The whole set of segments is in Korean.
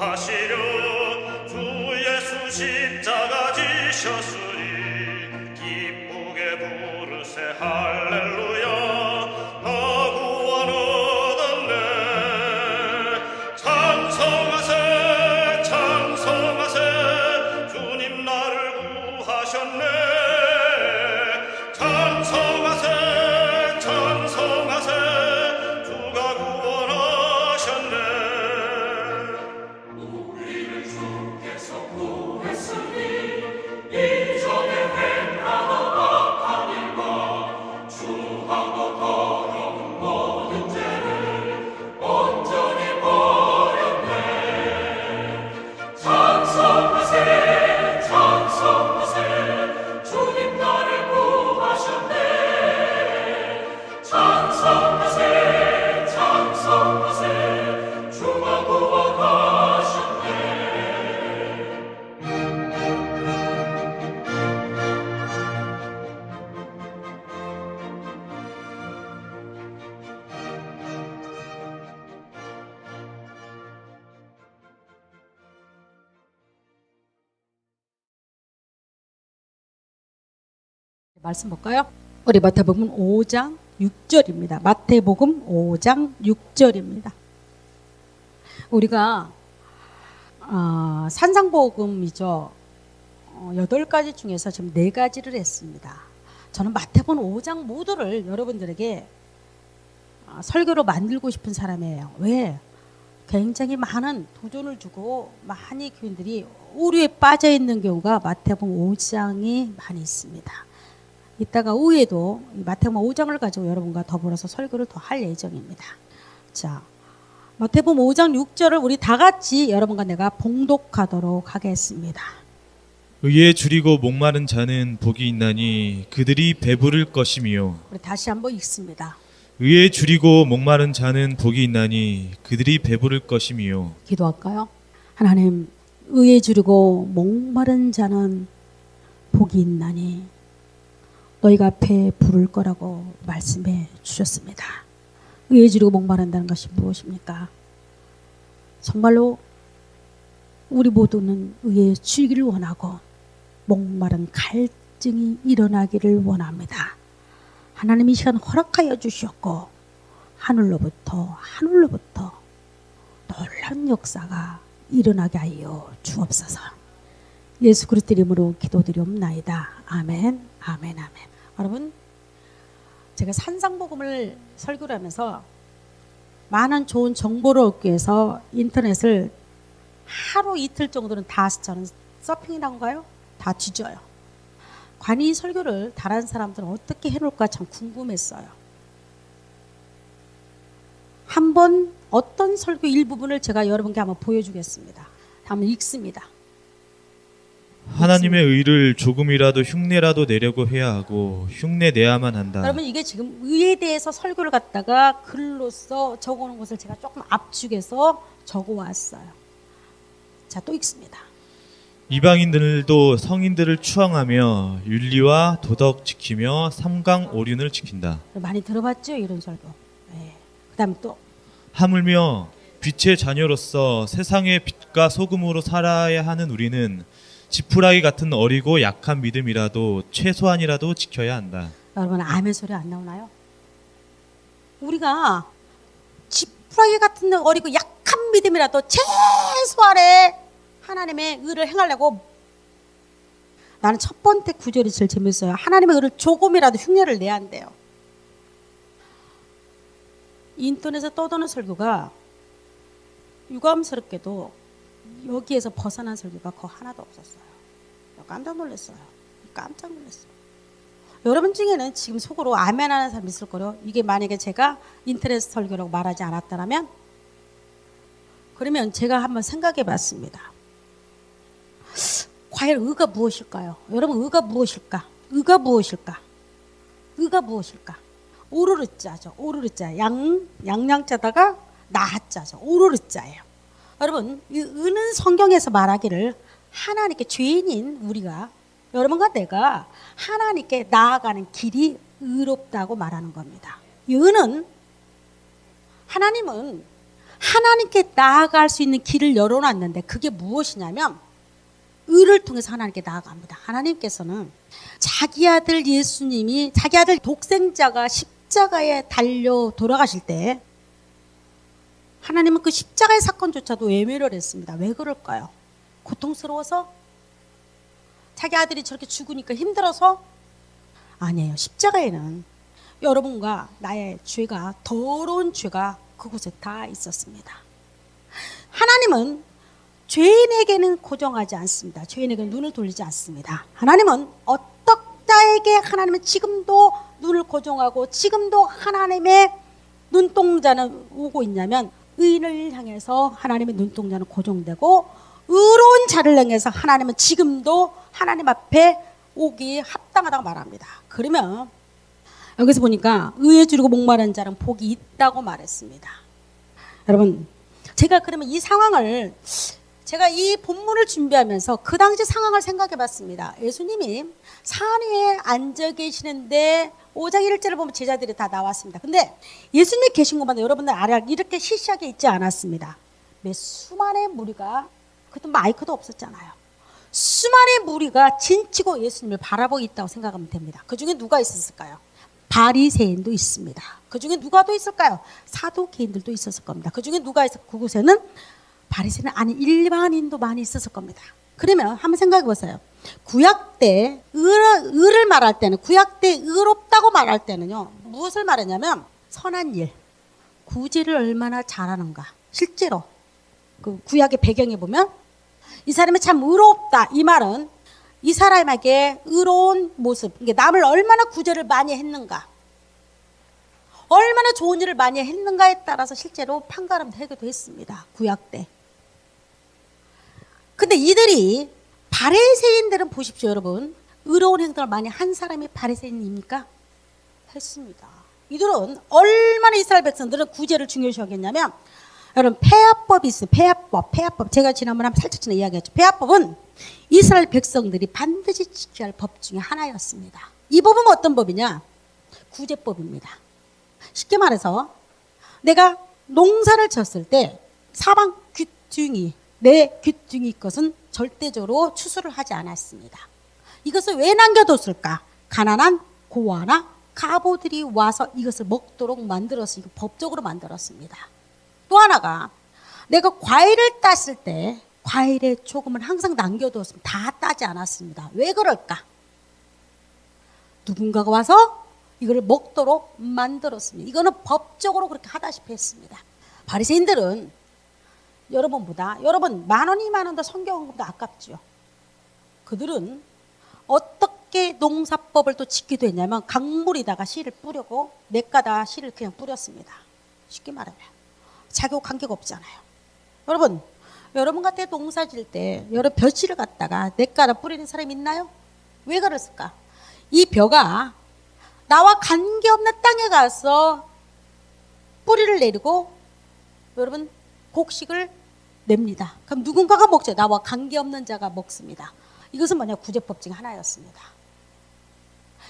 구하시려 주 예수 십자가 지셨으니 기쁘게 부르세 할렐루야 나 구원 얻었네 찬송하세 찬송하세 주님 나를 구하셨네 찬송하세 찬송하세 주가 구원하셨네 우리를 주께서 구했으니 이전에 행하던 악한 일과 주하고 더러운 모든 죄를 온전히 버렸네 찬송하세 찬송하세 주님 나를 구하셨네 찬송하세 찬송하세 주가 구원하셨네 말씀 볼까요? 우리 마태복음 5장 6절입니다. 마태복음 5장 6절입니다. 우리가 산상복음이죠. 8가지 중에서 지금 4가지를 했습니다. 저는 마태복음 5장 모두를 여러분들에게 설교로 만들고 싶은 사람이에요. 왜? 굉장히 많은 도전을 주고 많이 교인들이 오류에 빠져 있는 경우가 마태복음 5장이 많이 있습니다. 이따가 후에도 마태복음 5장을 가지고 여러분과 더불어서 설교를 더 할 예정입니다. 자, 마태복음 5장 6절을 우리 다 같이 여러분과 내가 봉독하도록 하겠습니다. 의에 줄이고 목마른 자는 복이 있나니 그들이 배부를 것이며 우리 다시 한번 읽습니다. 의에 줄이고 목마른 자는 복이 있나니 그들이 배부를 것이며 기도할까요? 하나님, 의에 줄이고 목마른 자는 복이 있나니 너희가 배 부를 거라고 말씀해 주셨습니다. 의에 줄이고 목마른다는 것이 무엇입니까? 정말로 우리 모두는 의에 줄기를 원하고 목마른 갈증이 일어나기를 원합니다. 하나님이 이 시간 허락하여 주셨고 하늘로부터 놀라운 역사가 일어나게 하여 주옵소서. 예수 그리스도 이름으로 기도드리옵나이다. 아멘, 아멘, 아멘. 여러분, 제가 산상복음을 설교를 하면서 많은 좋은 정보를 얻기 위해서 인터넷을 하루 이틀 정도는 다 저는 서핑이라고인가요? 다 뒤져요. 관이 설교를 다른 사람들은 어떻게 해놓을까 참 궁금했어요. 한번 어떤 설교 일부분을 제가 여러분께 한번 보여주겠습니다. 한번 읽습니다. 하나님의 의를 조금이라도 흉내라도 내려고 해야 하고 흉내 내야만 한다. 여러분, 이게 지금 의에 대해서 설교를 갖다가 글로써 적어놓은 것을 제가 조금 압축해서 적어왔어요. 자, 또 읽습니다. 이방인들도 성인들을 추앙하며 윤리와 도덕 지키며 삼강 오륜을 지킨다. 많이 들어봤죠, 이런 설교. 네. 그다음 또 하물며 빛의 자녀로서 세상의 빛과 소금으로 살아야 하는 우리는 지푸라기 같은 어리고 약한 믿음이라도 최소한이라도 지켜야 한다. 여러분, 아멘 소리 안 나오나요? 우리가 지푸라기 같은 어리고 약한 믿음이라도 최소한의 하나님의 의를 행하려고, 나는 첫 번째 구절이 제일 재밌어요. 하나님의 의를 조금이라도 흉내를 내야 한대요. 인터넷에 떠도는 설교가 유감스럽게도 여기에서 벗어난 설교가 거의 하나도 없었어요. 깜짝 놀랐어요. 깜짝 놀랐어요. 여러분 중에는 지금 속으로 아멘 하는 사람 있을 거예요. 이게 만약에 제가 인터넷 설교라고 말하지 않았다면, 그러면 제가 한번 생각해 봤습니다. 과연 의가 무엇일까요? 여러분, 의가 무엇일까? 의가 무엇일까? 의가 무엇일까? 오르르자죠. 오르르자. 양양자다가 나자죠. 오르르자예요. 여러분, 이 의는 성경에서 말하기를 하나님께 죄인인 우리가, 여러분과 내가 하나님께 나아가는 길이 의롭다고 말하는 겁니다. 이 의는, 하나님은 하나님께 나아갈 수 있는 길을 열어놨는데 그게 무엇이냐면 의를 통해서 하나님께 나아갑니다. 하나님께서는 자기 아들 예수님이 자기 아들 독생자가 십자가에 달려 돌아가실 때 하나님은 그 십자가의 사건조차도 외면을 했습니다. 왜 그럴까요? 고통스러워서? 자기 아들이 저렇게 죽으니까 힘들어서? 아니에요. 십자가에는 여러분과 나의 죄가, 더러운 죄가 그곳에 다 있었습니다. 하나님은 죄인에게는 고정하지 않습니다. 죄인에게는 눈을 돌리지 않습니다. 하나님은 어떤 자에게 하나님은 지금도 눈을 고정하고 지금도 하나님의 눈동자는 오고 있냐면 의인을 향해서 하나님의 눈동자는 고정되고 의로운 자를 향해서 하나님은 지금도 하나님 앞에 오기 합당하다고 말합니다. 그러면 여기서 보니까 의에 주르고 목마른 자는 복이 있다고 말했습니다. 여러분, 제가 그러면 이 상황을 제가 이 본문을 준비하면서 그 당시 상황을 생각해 봤습니다. 예수님이 산 위에 앉아 계시는데 5장 1절을 보면 제자들이 다 나왔습니다. 근데 예수님이 계신 곳마다 여러분들 알아 이렇게 시시하게 있지 않았습니다. 몇 수만의 무리가, 그때 마이크도 없었잖아요. 수만의 무리가 진치고 예수님을 바라보고 있다고 생각하면 됩니다. 그 중에 누가 있었을까요? 바리새인도 있습니다. 그 중에 누가 또 있을까요? 사두개인들도 있었을 겁니다. 그 중에 누가 있었? 그곳에는 바리새인은 아닌 일반인도 많이 있었을 겁니다. 그러면 한번 생각해 보세요. 구약 때 의를 말할 때는, 구약 때 의롭다고 말할 때는요, 무엇을 말하냐면 선한 일, 구제를 얼마나 잘하는가. 실제로 그 구약의 배경에 보면 이 사람이 참 의롭다, 이 말은 이 사람에게 의로운 모습, 그러니까 남을 얼마나 구제를 많이 했는가, 얼마나 좋은 일을 많이 했는가에 따라서 실제로 판가름 되기도 했습니다. 구약 때. 근데 이들이, 바리새인들은 보십시오 여러분, 의로운 행동을 많이 한 사람이 바리새인입니까? 했습니다. 이들은 얼마나 이스라엘 백성들은 구제를 중요시 여겼냐면, 여러분 폐하법이 있어요. 폐하법. 제가 지난번에 한번 살짝 전에 이야기했죠. 폐하법은 이스라엘 백성들이 반드시 지켜야 할 법 중에 하나였습니다. 이 법은 어떤 법이냐? 구제법입니다. 쉽게 말해서 내가 농사를 졌을 때 사방 귀퉁이, 내 귀퉁이 것은 절대적으로 추수를 하지 않았습니다. 이것을 왜 남겨뒀을까? 가난한 고아나 가보들이 와서 이것을 먹도록 만들어서 이거 법적으로 만들었습니다. 또 하나가, 내가 과일을 땄을 때 과일의 조금은 항상 남겨두었으면 다 따지 않았습니다. 왜 그럴까? 누군가가 와서 이걸 먹도록 만들었습니다. 이거는 법적으로 그렇게 하다시피 했습니다. 바리새인들은 여러분보다, 여러분 10,000원, 20,000원 더 성경보다 아깝죠. 그들은 어떻게 농사법을 또 지키도 했냐면 강물에다가 씨를 뿌리고 냇가다 씨를 그냥 뿌렸습니다. 쉽게 말하면 자기하고 관계가 없잖아요. 여러분 같은 농사 질 때 여러 벼씨를 갖다가 냇가다 뿌리는 사람이 있나요? 왜 그랬을까? 이 벼가 나와 관계없는 땅에 가서 뿌리를 내리고 여러분 곡식을 냅니다. 그럼 누군가가 먹죠. 나와 관계없는 자가 먹습니다. 이것은 뭐냐? 구제법 중에 하나였습니다.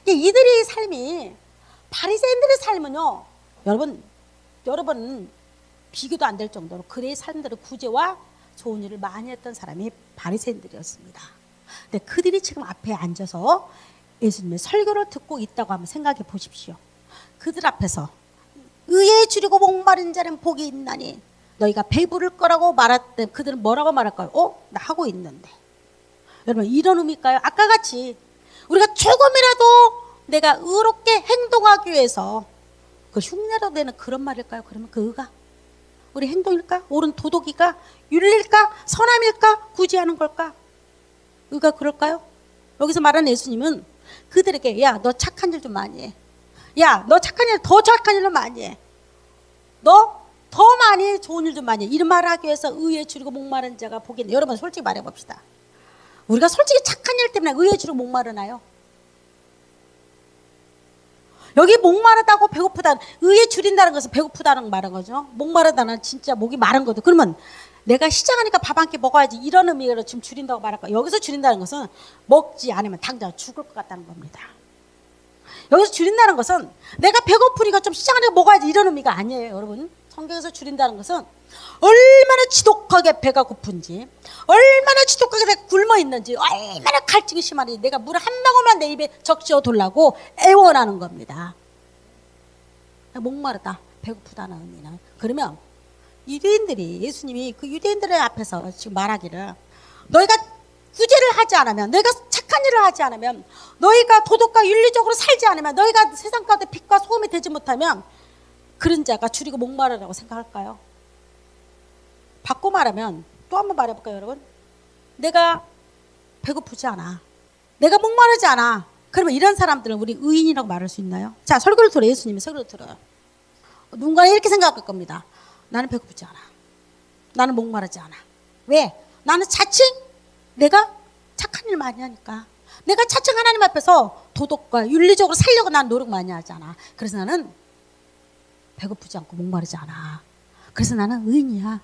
이들의 삶이, 바리새인들의 삶은요, 여러분 비교도 안 될 정도로 그의 삶들은 구제와 좋은 일을 많이 했던 사람이 바리새인들이었습니다. 근데 그들이 지금 앞에 앉아서 예수님의 설교를 듣고 있다고 한번 생각해 보십시오. 그들 앞에서 의에 주리고 목마른 자는 복이 있나니 너희가 배부를 거라고 말할 때 그들은 뭐라고 말할까요? 나 하고 있는데. 여러분 이런 의미일까요? 아까 같이 우리가 조금이라도 내가 의롭게 행동하기 위해서 그 흉내로 되는 그런 말일까요? 그러면 그 의가 우리 행동일까? 옳은 도덕일까? 윤리일까? 선함일까? 구제하는 걸까? 의가 그럴까요? 여기서 말하는 예수님은 그들에게, 야, 너 착한 일 좀 많이 해. 야, 너 착한 일, 더 착한 일을 많이 해. 너 더 많이 좋은 일 좀 많이 해. 이런 말을 하기 위해서 의에 주리고 목마른 자가 복이 있네. 여러분 솔직히 말해봅시다. 우리가 솔직히 착한 일 때문에 의에 주리고 목마르나요? 여기 목마르다고 배고프다, 의에 줄인다는 것은 배고프다는 말인 거죠. 목마르다는 진짜 목이 마른 거죠. 그러면 내가 시장하니까 밥 한 끼 먹어야지, 이런 의미로 지금 줄인다고 말할 거야. 여기서 줄인다는 것은 먹지 않으면 당장 죽을 것 같다는 겁니다. 여기서 줄인다는 것은 내가 배고프니까 좀 시장하니까 먹어야지, 이런 의미가 아니에요. 여러분 성경에서 줄인다는 것은 얼마나 지독하게 배가 고픈지, 얼마나 지독하게 내가 굶어 있는지, 얼마나 갈증이 심하니 내가 물 한 방울만 내 입에 적시어 둘라고 애원하는 겁니다. 목마르다, 배고프다는 의미는. 그러면 유대인들이, 예수님이 그 유대인들의 앞에서 지금 말하기를, 너희가 구제를 하지 않으면, 너희가 착한 일을 하지 않으면, 너희가 도덕과 윤리적으로 살지 않으면, 너희가 세상 가운데 빛과 소금이 되지 못하면 그런 자가 줄이고 목마르라고 생각할까요? 바꿔 말하면, 또 한번 말해볼까요, 여러분? 내가 배고프지 않아, 내가 목마르지 않아, 그러면 이런 사람들은 우리 의인이라고 말할 수 있나요? 자, 설교를 들어요. 예수님이 설교를 들어요. 누군가는 이렇게 생각할 겁니다. 나는 배고프지 않아, 나는 목마르지 않아. 왜? 나는 자칭 내가 착한 일 많이 하니까, 내가 자칭 하나님 앞에서 도덕과 윤리적으로 살려고 난 노력 많이 하잖아. 그래서 나는 배고프지 않고 목마르지 않아. 그래서 나는 의인이야.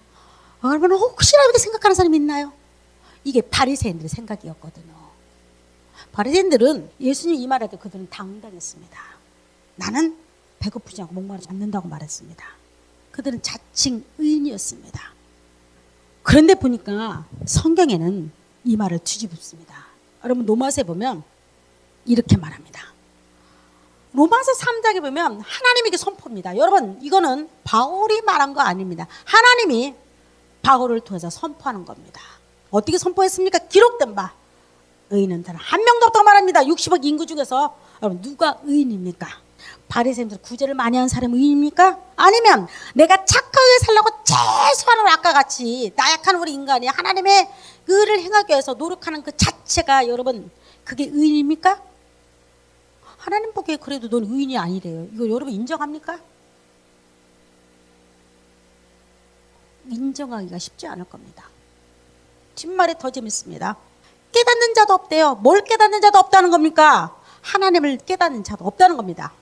여러분 혹시나 이렇게 생각하는 사람이 있나요? 이게 바리새인들의 생각이었거든요. 바리새인들은 예수님 이 말할 때 그들은 당당했습니다. 나는 배고프지 않고 목마르지 않는다고 말했습니다. 그들은 자칭 의인이었습니다. 그런데 보니까 성경에는 이 말을 뒤집습니다. 여러분 로마서에 보면 이렇게 말합니다. 로마서 3장에 보면 하나님에게 선포입니다. 여러분 이거는 바울이 말한 거 아닙니다. 하나님이 바울을 통해서 선포하는 겁니다. 어떻게 선포했습니까? 기록된 바 의인은 단 한 명도 없다고 말합니다. 60억 인구 중에서 여러분 누가 의인입니까? 바리새인들 구제를 많이 한 사람이 의인입니까? 아니면 내가 착하게 살려고 최소한으로 아까 같이 나약한 우리 인간이 하나님의 의를 행하기 위해서 노력하는 그 자체가 여러분 그게 의인입니까? 하나님 보기에 그래도 넌 의인이 아니래요. 이거 여러분 인정합니까? 인정하기가 쉽지 않을 겁니다. 뒷말이 더 재밌습니다. 깨닫는 자도 없대요. 뭘 깨닫는 자도 없다는 겁니까? 하나님을 깨닫는 자도 없다는 겁니다.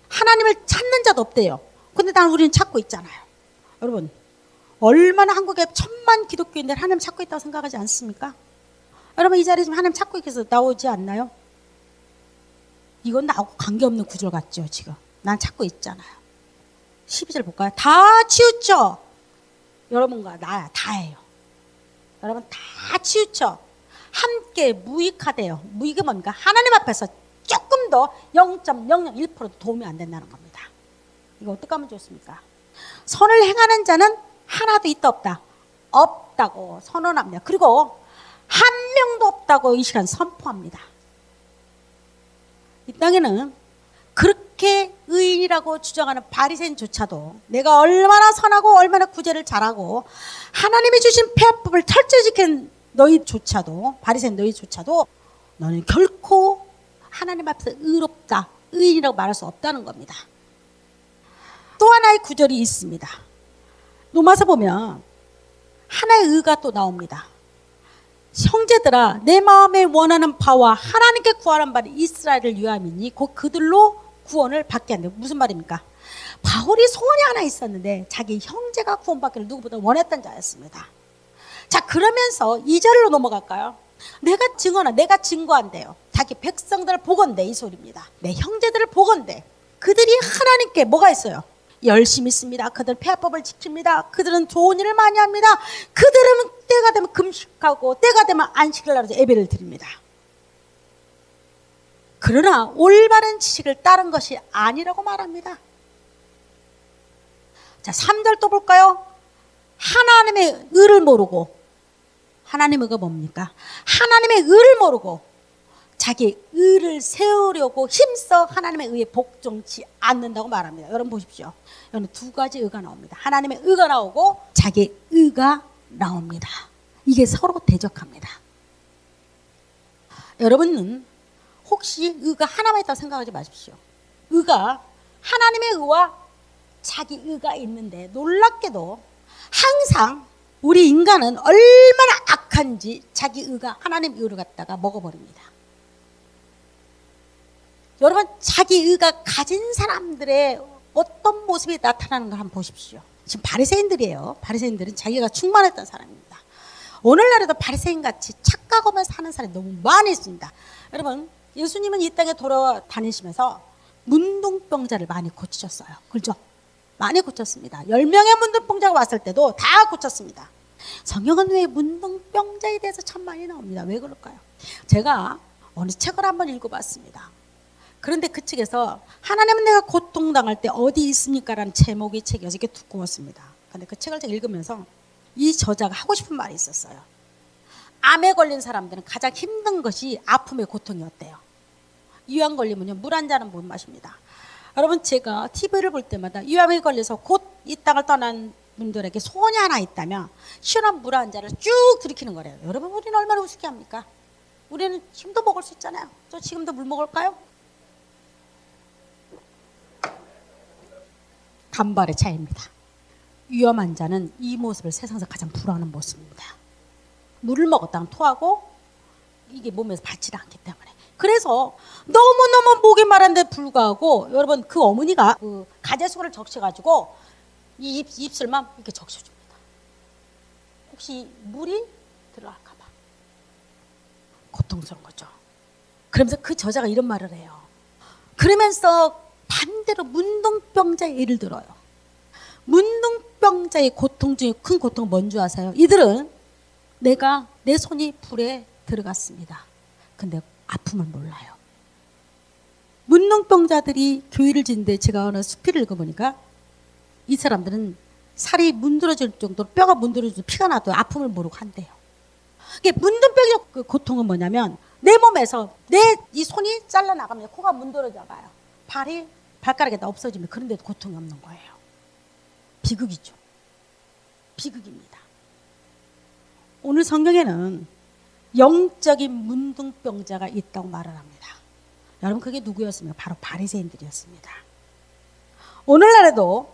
하나님을 찾는 자도 없대요. 근데 난 우리는 찾고 있잖아요. 여러분 얼마나 한국에 1000만 기독교인들 하나님 찾고 있다고 생각하지 않습니까? 여러분 이 자리에 지금 하나님 찾고 있어서 나오지 않나요? 이건 나하고 관계없는 구절 같죠. 지금 난 찾고 있잖아요. 12절 볼까요? 다 치우쳐. 여러분과 나야 다예요. 여러분 다 치우쳐 함께 무익하대요. 무익이 뭡니까? 하나님 앞에서 조금 더 0.001%도 도움이 안 된다는 겁니다. 이거 어떻게 하면 좋습니까? 선을 행하는 자는 하나도 있다 없다? 없다고 선언합니다. 그리고 한 명도 없다고 이 시간 선포합니다. 이 땅에는 그렇게 의인이라고 주장하는 바리새인조차도 내가 얼마나 선하고 얼마나 구제를 잘하고 하나님이 주신 폐업법을 철저히 지킨 너희조차도, 바리새인 너희조차도 너는 결코 하나님 앞에서 의롭다, 의인이라고 말할 수 없다는 겁니다. 또 하나의 구절이 있습니다. 로마서 보면 하나의 의가 또 나옵니다. 형제들아 내 마음에 원하는 바와 하나님께 구하는 바는 이스라엘을 위함이니 곧 그들로 구원을 받게 한다. 무슨 말입니까? 바울이 소원이 하나 있었는데 자기 형제가 구원받기를 누구보다 원했던 자였습니다. 자 그러면서 2절로 넘어갈까요? 내가 증언한, 내가 증거한대요. 자기 백성들을 보건대 이 소리입니다. 내 형제들을 보건대. 그들이 하나님께 뭐가 있어요? 열심히 있습니다. 그들 폐업법을 지킵니다. 그들은 좋은 일을 많이 합니다. 그들은 때가 되면 금식하고 때가 되면 안식을 나눠서 예배를 드립니다. 그러나 올바른 지식을 따른 것이 아니라고 말합니다. 자 3절 또 볼까요? 하나님의 의를 모르고, 하나님의 의가 뭡니까? 하나님의 의를 모르고 자기 의를 세우려고 힘써 하나님의 의에 복종치 않는다고 말합니다. 여러분 보십시오. 여러분 두 가지 의가 나옵니다. 하나님의 의가 나오고 자기 의가 나옵니다. 이게 서로 대적합니다. 여러분은 혹시 의가 하나만 있다고 생각하지 마십시오. 의가 하나님의 의와 자기 의가 있는데 놀랍게도 항상 우리 인간은 얼마나 악한지 자기 의가 하나님 의를 갖다가 먹어버립니다. 여러분 자기 의가 가진 사람들의 어떤 모습이 나타나는 걸 한번 보십시오. 지금 바리새인들이에요. 바리새인들은 자기가 충만했던 사람입니다. 오늘날에도 바리새인같이 착각하며 사는 사람이 너무 많이 있습니다. 여러분 예수님은 이 땅에 돌아다니시면서 문둥병자를 많이 고치셨어요. 그렇죠? 많이 고쳤습니다. 10명의 문둥병자가 왔을 때도 다 고쳤습니다. 성경은 왜 문둥병자에 대해서 참 많이 나옵니다. 왜 그럴까요? 제가 어느 책을 한번 읽어봤습니다. 그런데 그 책에서 하나님은 내가 고통당할 때 어디 있습니까? 라는 제목의 책이어서 이게 두꺼웠습니다. 근데 그 책을 제가 읽으면서 이 저자가 하고 싶은 말이 있었어요. 암에 걸린 사람들은 가장 힘든 것이 아픔의 고통이었대요. 유암 걸리면요, 물 한 잔은 못 마십니다. 여러분, 제가 TV를 볼 때마다 유암에 걸려서 곧 이 땅을 떠난 분들에게 소원이 하나 있다면 시원한 물 한 잔을 쭉 들이키는 거래요. 여러분, 우리는 얼마나 우습게 합니까? 우리는 지금도 먹을 수 있잖아요. 저 지금도 물 먹을까요? 간발의 차이입니다. 위험한 자는 이 모습을 세상에서 가장 불안한 모습입니다. 물을 먹었다가 토하고 이게 몸에서 받지 않기 때문에. 그래서 너무너무 목이 마른데 불구하고 여러분, 그 어머니가 그 가재수를 적셔가지고 이 입술만 이렇게 적셔줍니다. 혹시 물이 들어갈까봐. 고통스러운 거죠. 그러면서 그 저자가 이런 말을 해요. 그러면서 반대로 문둥병자의 예를 들어요. 문둥병자의 고통 중에 큰 고통은 뭔지 아세요? 이들은 내가 내 손이 불에 들어갔습니다. 근데 아픔을 몰라요. 문둥병자들이 교회를 짓는데 제가 어느 수필을 읽어보니까 이 사람들은 살이 문드러질 정도로 뼈가 문드러져서 피가 나도 아픔을 모르고 한대요. 이게 문둥병의 그 고통은 뭐냐면 내 몸에서 내 이 손이 잘라나가면 코가 문드러져 가요. 발이 발가락에 다 없어지면 그런데도 고통이 없는 거예요. 비극이죠. 비극입니다. 오늘 성경에는 영적인 문둥병자가 있다고 말을 합니다. 여러분, 그게 누구였습니까? 바로 바리새인들이었습니다. 오늘날에도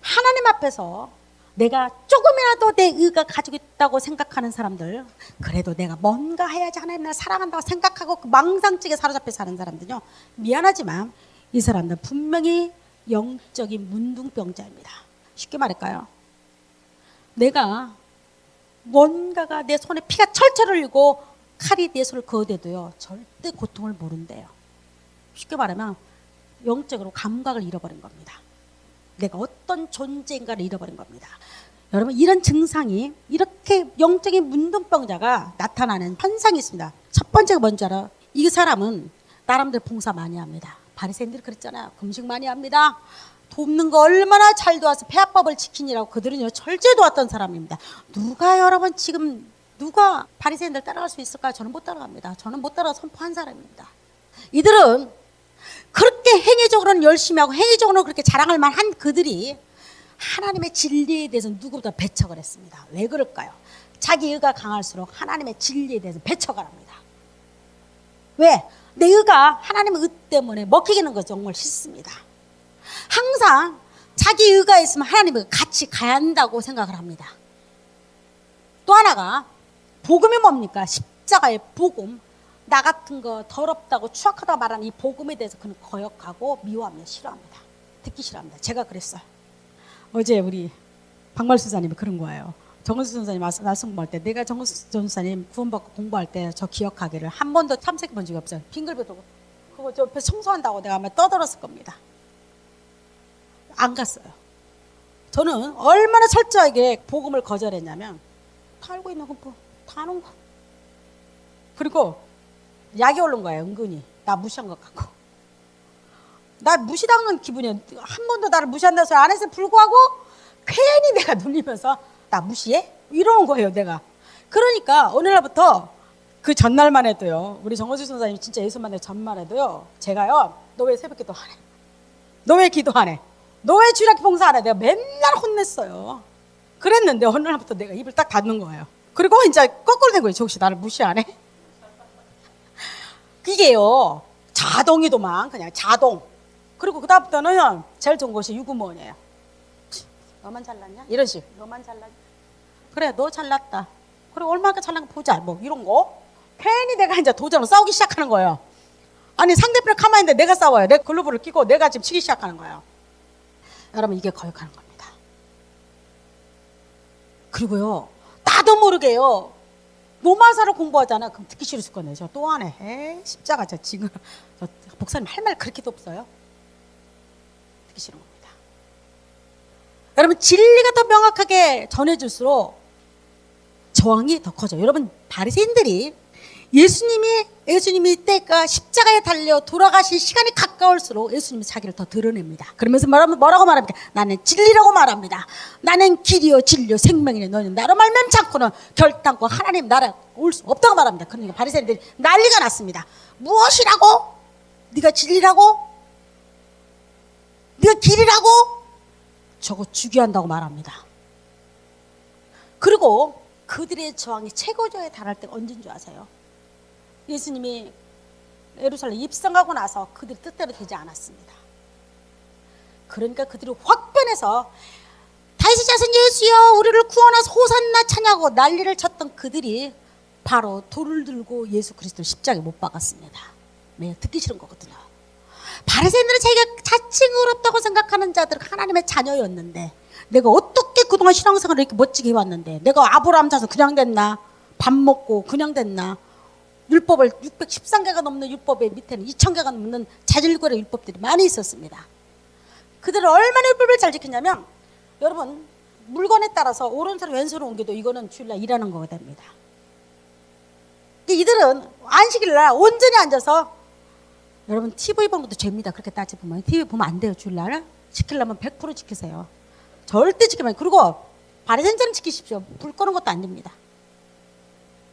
하나님 앞에서 내가 조금이라도 내 의가 가지고 있다고 생각하는 사람들, 그래도 내가 뭔가 해야지 하나님 나를 사랑한다고 생각하고 그 망상증에 사로잡혀 사는 사람들요, 미안하지만 이 사람들 분명히 영적인 문둥병자입니다. 쉽게 말할까요? 내가 뭔가가 내 손에 피가 철철 흘리고 칼이 내 손을 그어대도요, 절대 고통을 모른대요. 쉽게 말하면 영적으로 감각을 잃어버린 겁니다. 내가 어떤 존재인가를 잃어버린 겁니다. 여러분, 이런 증상이, 이렇게 영적인 문둥병자가 나타나는 현상이 있습니다. 첫 번째가 뭔지 알아요? 이 사람은 나름대로 봉사 많이 합니다. 바리새인들이 그랬잖아요. 금식 많이 합니다. 돕는 거 얼마나 잘 도와서 폐합법을 지키니라고 그들은요, 철저히 도왔던 사람입니다. 누가 여러분 지금 누가 바리새인들 따라갈 수 있을까요? 저는 못 따라갑니다. 저는 못 따라가 선포한 사람입니다. 이들은 그렇게 행위적으로는 열심히 하고 행위적으로는 그렇게 자랑할 만한 그들이 하나님의 진리에 대해서 누구보다 배척을 했습니다. 왜 그럴까요? 자기 의가 강할수록 하나님의 진리에 대해서 배척을 합니다. 왜? 내 의가 하나님의 의 때문에 먹히는 거 정말 싫습니다. 항상 자기 의가 있으면 하나님과 같이 가야 한다고 생각을 합니다. 또 하나가 복음이 뭡니까? 십자가의 복음. 나 같은 거 더럽다고 추악하다 말하는 이 복음에 대해서 그는 거역하고 미워하며 싫어합니다. 듣기 싫어합니다. 제가 그랬어요. 어제 우리 박말수 선생님이 그런 거예요. 정은수 전사님 말씀 공부할 때, 내가 정은수 전사님 구원받고 공부할 때 저 기억하기를 한 번도 참석해 본 적이 없어요. 빙글빙글 그거 저 옆에 청소한다고 내가 아마 떠들었을 겁니다. 안 갔어요. 저는 얼마나 철저하게 복음을 거절했냐면 다 알고 있는 공부 다 아는 거. 그리고 약이 오른 거예요. 은근히 나 무시한 것 같고, 나 무시당한 기분이야. 한 번도 나를 무시한다는 소리 안 했을 불구하고 괜히 내가 눌리면서 나 무시해? 이러는 거예요, 내가. 그러니까 오늘날부터 그 전날만 해도요, 우리 정호주 선사님 진짜 예수 만날 전만 해도요, 제가요, 너 왜 새벽 기도 안 해? 너 왜 기도 안 해? 너 왜 주일학교 봉사 안 해? 내가 맨날 혼냈어요. 그랬는데 어느 날부터 내가 입을 딱 닫는 거예요. 그리고 이제 거꾸로 된 거예요. 저 혹시 나를 무시 안 해? 이게요, 자동이도만, 그냥 자동. 그리고 그 다음부터는 제일 좋은 것이 유구무원이에요. 너만 잘났냐? 이런 식. 너만 잘났냐? 그래, 너 잘났다. 그리고 얼마나 잘난 거 보자. 뭐 이런 거. 괜히 내가 이제 도전을 싸우기 시작하는 거예요. 아니, 상대편을 가만히 있는데 내가 싸워요. 내 글러브를 끼고 내가 지금 치기 시작하는 거예요. 여러분, 이게 거역하는 겁니다. 그리고요, 나도 모르게요, 노마사를 공부하잖아. 그럼 듣기 싫을 거네. 저 또 하네. 에이, 십자가 저 지금 저 목사님 할 말 그렇게도 없어요. 듣기 싫은 겁니다. 여러분 진리가 더 명확하게 전해질수록 저항이 더 커져요. 여러분 바리새인들이 예수님이 때가 십자가에 달려 돌아가실 시간이 가까울수록 예수님이 자기를 더 드러냅니다. 그러면서 뭐라고 말합니까? 나는 진리라고 말합니다. 나는 길이요 진리요 생명이네. 너는 나로 말미암지 않고는 결단코 하나님 나라 올 수 없다고 말합니다. 그러니까 바리새인들이 난리가 났습니다. 무엇이라고? 네가 진리라고? 네가 길이라고? 저거 죽여야 한다고 말합니다. 그리고 그들의 저항이 최고조에 달할 때가 언제인 줄 아세요? 예수님이 예루살렘 입성하고 나서 그들이 뜻대로 되지 않았습니다. 그러니까 그들이 확 변해서 다윗의 자손 예수여 우리를 구원하소 호산나 찬양하고 난리를 쳤던 그들이 바로 돌을 들고 예수 그리스도를 십자가에 못 박았습니다. 네, 듣기 싫은 거거든요. 바리새인들은 자기가 자칭 의롭다고 생각하는 자들은 하나님의 자녀였는데 내가 어떻게 그동안 신앙생활을 이렇게 멋지게 해왔는데 내가 아브라함 자손 그냥 됐나? 밥 먹고 그냥 됐나? 율법을 613개가 넘는 율법의 밑에는 2000개가 넘는 자질구레 율법들이 많이 있었습니다. 그들은 얼마나 율법을 잘 지켰냐면 여러분 물건에 따라서 오른손 왼손을 옮겨도 이거는 주일날 일하는 거가 됩니다. 이들은 안식일날 온전히 앉아서 여러분 TV 보는 것도 죄입니다. 그렇게 따지보면 TV 보면 안 돼요. 주일날 지키려면 100% 지키세요. 절대 지키면. 그리고 바리새인처럼 지키십시오. 불 꺼는 것도 안 됩니다.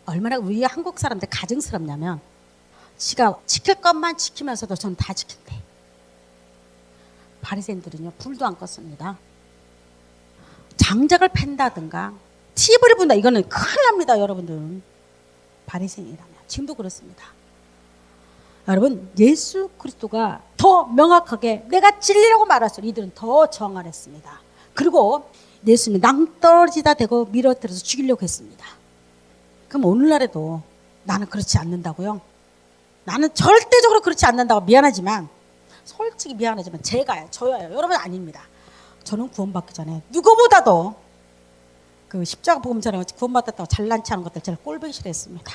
얼마나 우리 한국 사람들 가증스럽냐면 지가 지킬 것만 지키면서도 전 다 지킨대. 바리새인들은요 불도 안 껐습니다. 장작을 팬다든가 TV를 본다 이거는 큰일 납니다. 여러분들 바리새인이라면 지금도 그렇습니다. 여러분 예수 그리스도가 더 명확하게 내가 진리라고 말할수록 이들은 더 저항을 했습니다. 그리고 예수님이 낭떠러지다 대고 밀어뜨려서 죽이려고 했습니다. 그럼 오늘날에도 나는 그렇지 않는다고요? 나는 절대적으로 그렇지 않는다고 미안하지만 솔직히 미안하지만 저요 여러분 아닙니다. 저는 구원받기 전에 누구보다도 그 십자가 복음 전에 구원받았다고 잘난 체하는 것들 제가 꼴보기 싫어했습니다.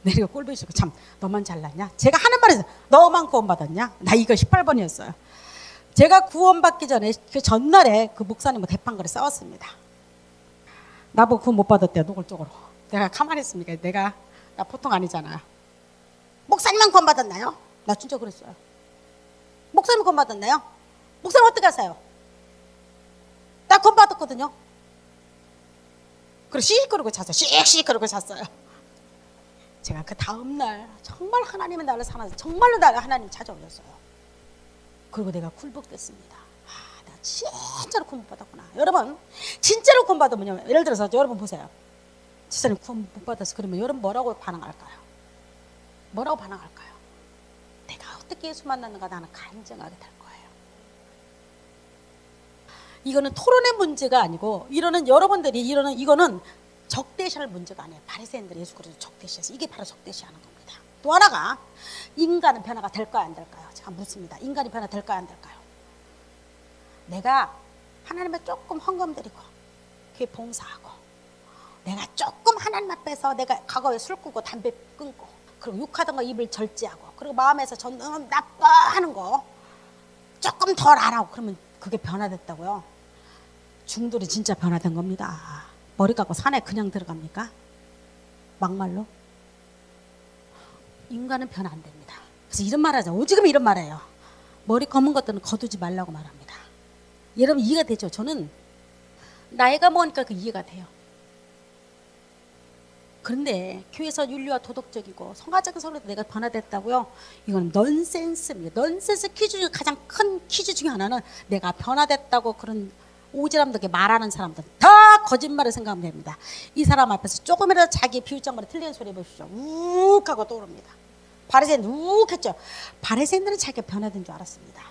내가 꼴보기 싫고 참 너만 잘났냐? 제가 하는 말에서 너만 구원받았냐? 나 이거 18번이었어요. 제가 구원받기 전에 그 전날에 그 목사님과 대판거리 싸웠습니다. 나보고 구원 못 받았대요. 노골적으로. 내가 가만히 있습니까? 나 보통 아니잖아요. 목사님만 구원받았나요? 나 진짜 그랬어요. 목사님 구원받았나요? 목사님 어떻게 하세요? 나 구원받았거든요. 그리고 씩 그러고 잤어요. 씩 그러고 잤어요. 제가 그 다음날 정말 하나님의 나를 사랑해서 정말로 나를 하나님 찾아오셨어요. 그리고 내가 굴복됐습니다. 내가 진짜로 구원 받았구나. 여러분 진짜로 구원 받으면요. 예를 들어서 여러분 보세요. 지사님 구원 못 받았어. 그러면 여러분 뭐라고 반응할까요? 뭐라고 반응할까요? 내가 어떻게 예수 만났는가 나는 간증하게 될 거예요. 이거는 토론의 문제가 아니고 여러분들이 이거는 적대시할 문제가 아니에요. 바리새인들이 예수 그리스도 적대시해서 이게 바로 적대시하는 겁니다. 또 하나가 인간은 변화가 될까요 안 될까요? 제가 묻습니다. 인간이 변화될까요 안 될까요? 내가 하나님의 조금 헌금 드리고 교회 봉사하고 내가 조금 하나님 앞에서 내가 과거에 술 끊고 담배 끊고 그리고 욕하던 거 입을 절제하고 그리고 마음에서 너무 나빠하는 거 조금 덜 안 하고 그러면 그게 변화됐다고요? 중돌이 진짜 변화된 겁니다. 머리 깎고 산에 그냥 들어갑니까? 막말로? 인간은 변화 안 됩니다. 그래서 이런 말 하죠. 오지금 이런 말해요. 머리 검은 것들은 거두지 말라고 말합니다. 여러분 이해가 되죠? 저는 나이가 먹으니까 그 이해가 돼요. 그런데 교회에서 윤리와 도덕적이고 성화적인 소리도 내가 변화됐다고요? 이건 넌센스입니다. 넌센스 퀴즈 중에 가장 큰 퀴즈 중에 하나는 내가 변화됐다고 그런 오지랖되게 말하는 사람들 다 거짓말을 생각하면 됩니다. 이 사람 앞에서 조금이라도 자기 비웃장말에 틀리는 소리 해보십시오. 욱 하고 떠오릅니다. 바리새인들 욱 했죠. 바리새인들은 자기가 변화된 줄 알았습니다.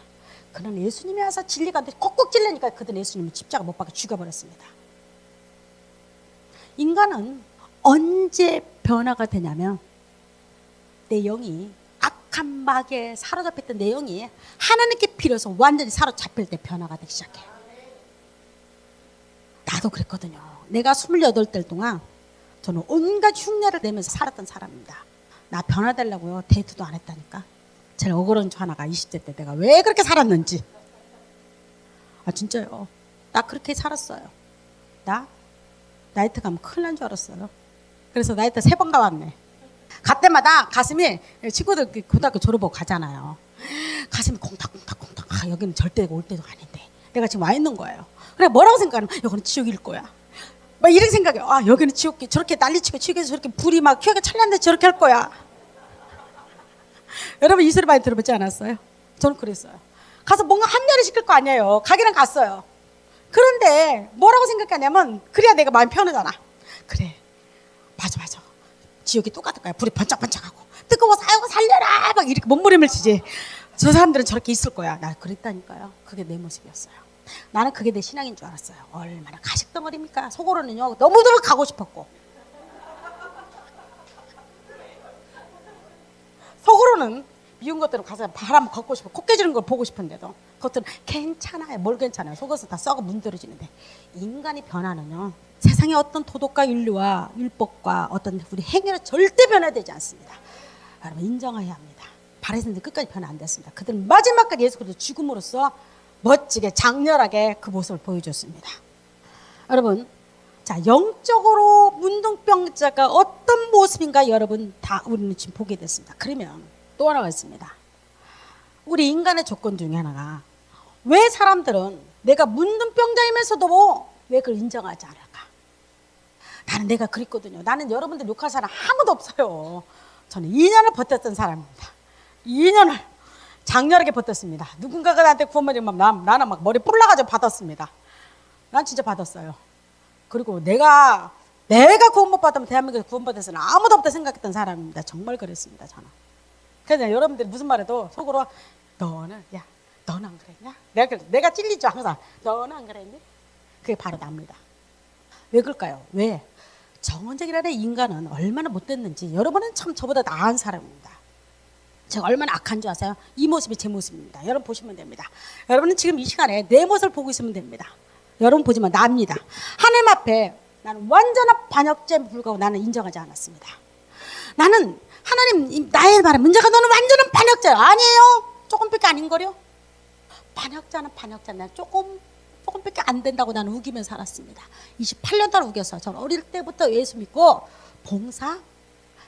그러나 예수님이 와서 진리가 안 돼 콕콕 찔리니까 그들은 예수님을 십자가 못 박아 죽여버렸습니다. 인간은 언제 변화가 되냐면 내 영이 악한 마귀에 사로잡혔던 내 영이 하나님께 빌어서 완전히 사로잡힐 때 변화가 되기 시작해요. 나도 그랬거든요. 내가 28달 동안 저는 온갖 흉내를 내면서 살았던 사람입니다. 나 변화되려고요. 데이트도 안 했다니까. 제일 억울한 주 하나가 20대 때 내가 왜 그렇게 살았는지. 진짜요. 나 그렇게 살았어요. 나 나이트 가면 큰일 난 줄 알았어요. 그래서 나이트 3번 가봤네. 갈 때마다 가슴이, 친구들 고등학교 졸업하고 가잖아요. 가슴이 콩닥콩닥콩닥. 아, 여기는 절대 올 때도 아닌데 내가 지금 와 있는 거예요. 그래 뭐라고 생각하면 여기는 지옥일 거야. 막 이런 생각이, 아 여기는 지옥이 저렇게 난리치고 지옥에서 저렇게 불이 막 켜게 찬란데 저렇게 할 거야. 여러분 이 소리 많이 들어보지 않았어요? 저는 그랬어요. 가서 뭔가 합리화를 시킬 거 아니에요. 가기는 갔어요. 그런데 뭐라고 생각하냐면, 그래야 내가 마음이 편하잖아. 그래 맞아 지옥이 똑같을 거야. 불이 번쩍번쩍하고 뜨거워서 아이고 살려라 막 이렇게 몸부림을 치지. 저 사람들은 저렇게 있을 거야. 나 그랬다니까요. 그게 내 모습이었어요. 나는 그게 내 신앙인 줄 알았어요. 얼마나 가식덩어리입니까. 속으로는요 너무너무 가고 싶었고, 속으로는 미운 것들은 가서 발 한번 걷고 싶어, 코 깨지는 걸 보고 싶은데도 그것들은 괜찮아요. 뭘 괜찮아요. 속에서 다 썩어 문드러지는데, 인간이 변화는요 세상의 어떤 도덕과 윤리와 율법과 어떤 우리 행위는 절대 변화되지 않습니다. 여러분 인정해야 합니다. 바리새인들 끝까지 변화 안 됐습니다. 그들은 마지막까지 예수 그리스도 죽음으로써 멋지게 장렬하게 그 모습을 보여줬습니다. 여러분, 자 영적으로 문둥병자가 어떤 모습인가 여러분 다 우리는 지금 보게 됐습니다. 그러면 또 하나가 있습니다. 우리 인간의 조건 중에 하나가, 왜 사람들은 내가 문둥병자이면서도 왜 그걸 인정하지 않을까? 나는 내가 그랬거든요. 나는 여러분들 욕할 사람 아무도 없어요. 저는 2년을 버텼던 사람입니다. 2년을 장렬하게 버텼습니다. 누군가가 나한테 구원받으면 나는 막 머리 뿔나가지고 받았습니다. 난 진짜 받았어요. 그리고 내가 구원 못 받으면 대한민국에서 구원받아서는 아무도 없다 생각했던 사람입니다. 정말 그랬습니다. 저는. 그래서 여러분들이 무슨 말해도 속으로 너는 안 그랬냐? 내가 찔리죠 항상. 너는 안 그랬니? 그게 바로 납니다. 왜 그럴까요? 왜? 정원적이라는 인간은 얼마나 못됐는지 여러분은 참 저보다 나은 사람입니다. 제가 얼마나 악한 줄 아세요? 이 모습이 제 모습입니다. 여러분 보시면 됩니다. 여러분은 지금 이 시간에 내 모습을 보고 있으면 됩니다. 여러분 보지만 납니다. 하나님 앞에 나는 완전한 반역죄에 불구하고 나는 인정하지 않았습니다. 나는 하나님 나의 말에 문제가, 너는 완전한 반역자야. 아니에요. 조금밖에 아닌 거려. 반역자는 난 조금밖에 안 된다고 나는 우기며 살았습니다. 28년 동안 우겨서 저는 어릴 때부터 예수 믿고 봉사,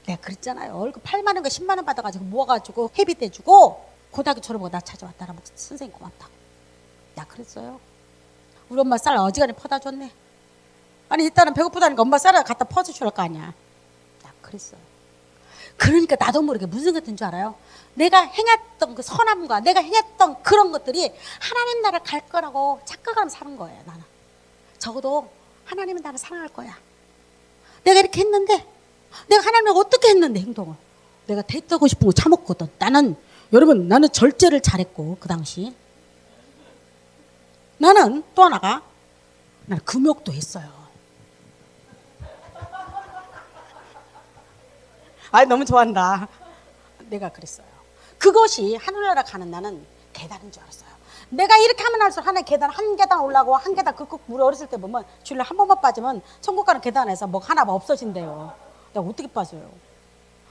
내가 그랬잖아요. 월급 8만 원과 10만 원 받아가지고 모아가지고 회비 떼주고 고등학교 졸업하고 나 찾아왔다라. 선생님 고맙다. 나 그랬어요. 우리 엄마 쌀 어지간히 퍼다 줬네. 아니 일단은 배고프다니까 엄마 쌀을 갖다 퍼주실 거 아니야. 나 그랬어요. 그러니까 나도 모르게 무슨 생각이 든 줄 알아요? 내가 행했던 그 선함과 내가 행했던 그런 것들이 하나님 나라를 갈 거라고 착각하면서 사는 거예요. 나는 적어도 하나님은 나를 사랑할 거야. 내가 이렇게 했는데, 내가 하나님을 어떻게 했는데 행동을 내가 대떡고 싶은 거 참았거든. 여러분 나는 절제를 잘했고, 그 당시 나는 또 하나가, 나는 금욕도 했어요. 너무 좋아한다. 내가 그랬어요. 그것이 하늘나라 가는 나는 계단인 줄 알았어요. 내가 이렇게 하면 할수록 하나의 계단 한 계단 올라가고 한 계단 그 우리 어렸을 때 보면 주일날 한 번만 빠지면 천국 가는 계단에서 뭐 하나 없어진대요. 내가 어떻게 빠져요?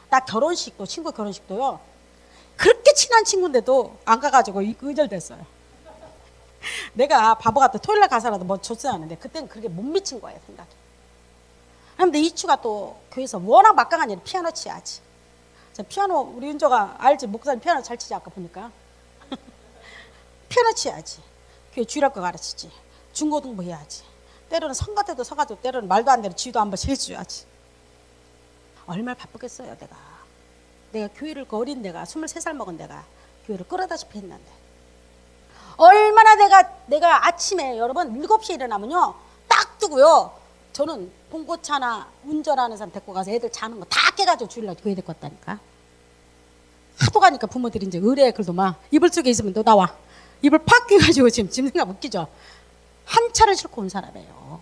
나 결혼식도, 친구 결혼식도요, 그렇게 친한 친구인데도 안 가가지고 의절됐어요. 내가 바보 같아 토요일날 가서라도 뭐 줬어야 하는데 그때는 그렇게 못 미친 거예요, 생각이. 그런데 이추가 또 교회에서 워낙 막강한 일, 피아노 치야지. 피아노 우리 윤조가 알지? 목사님 피아노 잘 치지 아까 보니까. 피아노 치야지. 교회 주일학교 가르치지. 중고등부 해야지. 때로는 성가 때도 서가지고 때로는 말도 안 되는 지휘도 한 번씩 해줘야지. 얼마나 바쁘겠어요. 내가 교회를 그 어린 내가 23살 먹은 내가 교회를 끌어다시피 했는데, 얼마나 내가 아침에 여러분 7시에 일어나면요 딱 뜨고요, 저는 봉고차나 운전하는 사람 데리고 가서 애들 자는 거 다 깨가지고 주일날 교회 데리고 왔다니까. 하도 가니까 부모들이 이제 의뢰 글도 막 이불 속에 있으면 너 나와. 이불 팍 끼가지고 지금 생각 웃기죠. 한 차를 싣고 온 사람이에요.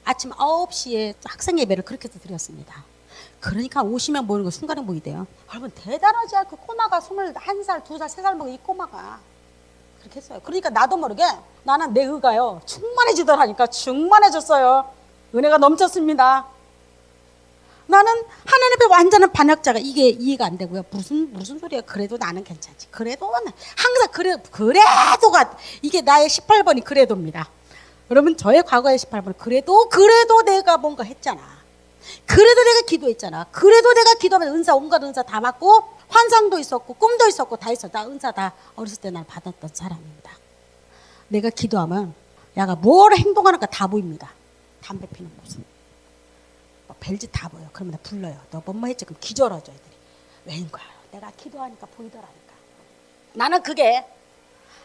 아침 9시에 학생 예배를 그렇게 해서 드렸습니다. 그러니까 50명 모이는 거 순간에 보이대요. 여러분 대단하지? 그 꼬마가 21살, 2살, 3살 먹은 이 꼬마가 그렇게 했어요. 그러니까 나도 모르게 나는 내 의가요 충만해지더라니까. 충만해졌어요. 은혜가 넘쳤습니다. 나는 하나님 앞에 완전한 반역자가 이게 이해가 안 되고요. 무슨 소리야? 그래도 나는 괜찮지. 그래도 항상 그래도가 이게 나의 18번이 그래도입니다. 여러분 저의 과거의 18번은 그래도 내가 뭔가 했잖아. 그래도 내가 기도했잖아. 그래도 내가 기도하면 은사 온갖 은사 다 받고 환상도 있었고 꿈도 있었고 다 있었어. 나 은사 다 어렸을 때 날 받았던 사람입니다. 내가 기도하면 야가 뭘 행동하는가 다 보입니다. 담배 피는 모습, 뭐 별짓 다 보여. 그러면 나 불러요. 너 뭐뭐 했지? 그럼 기절하죠 애들이. 왜인가? 내가 기도하니까 보이더라니까. 나는 그게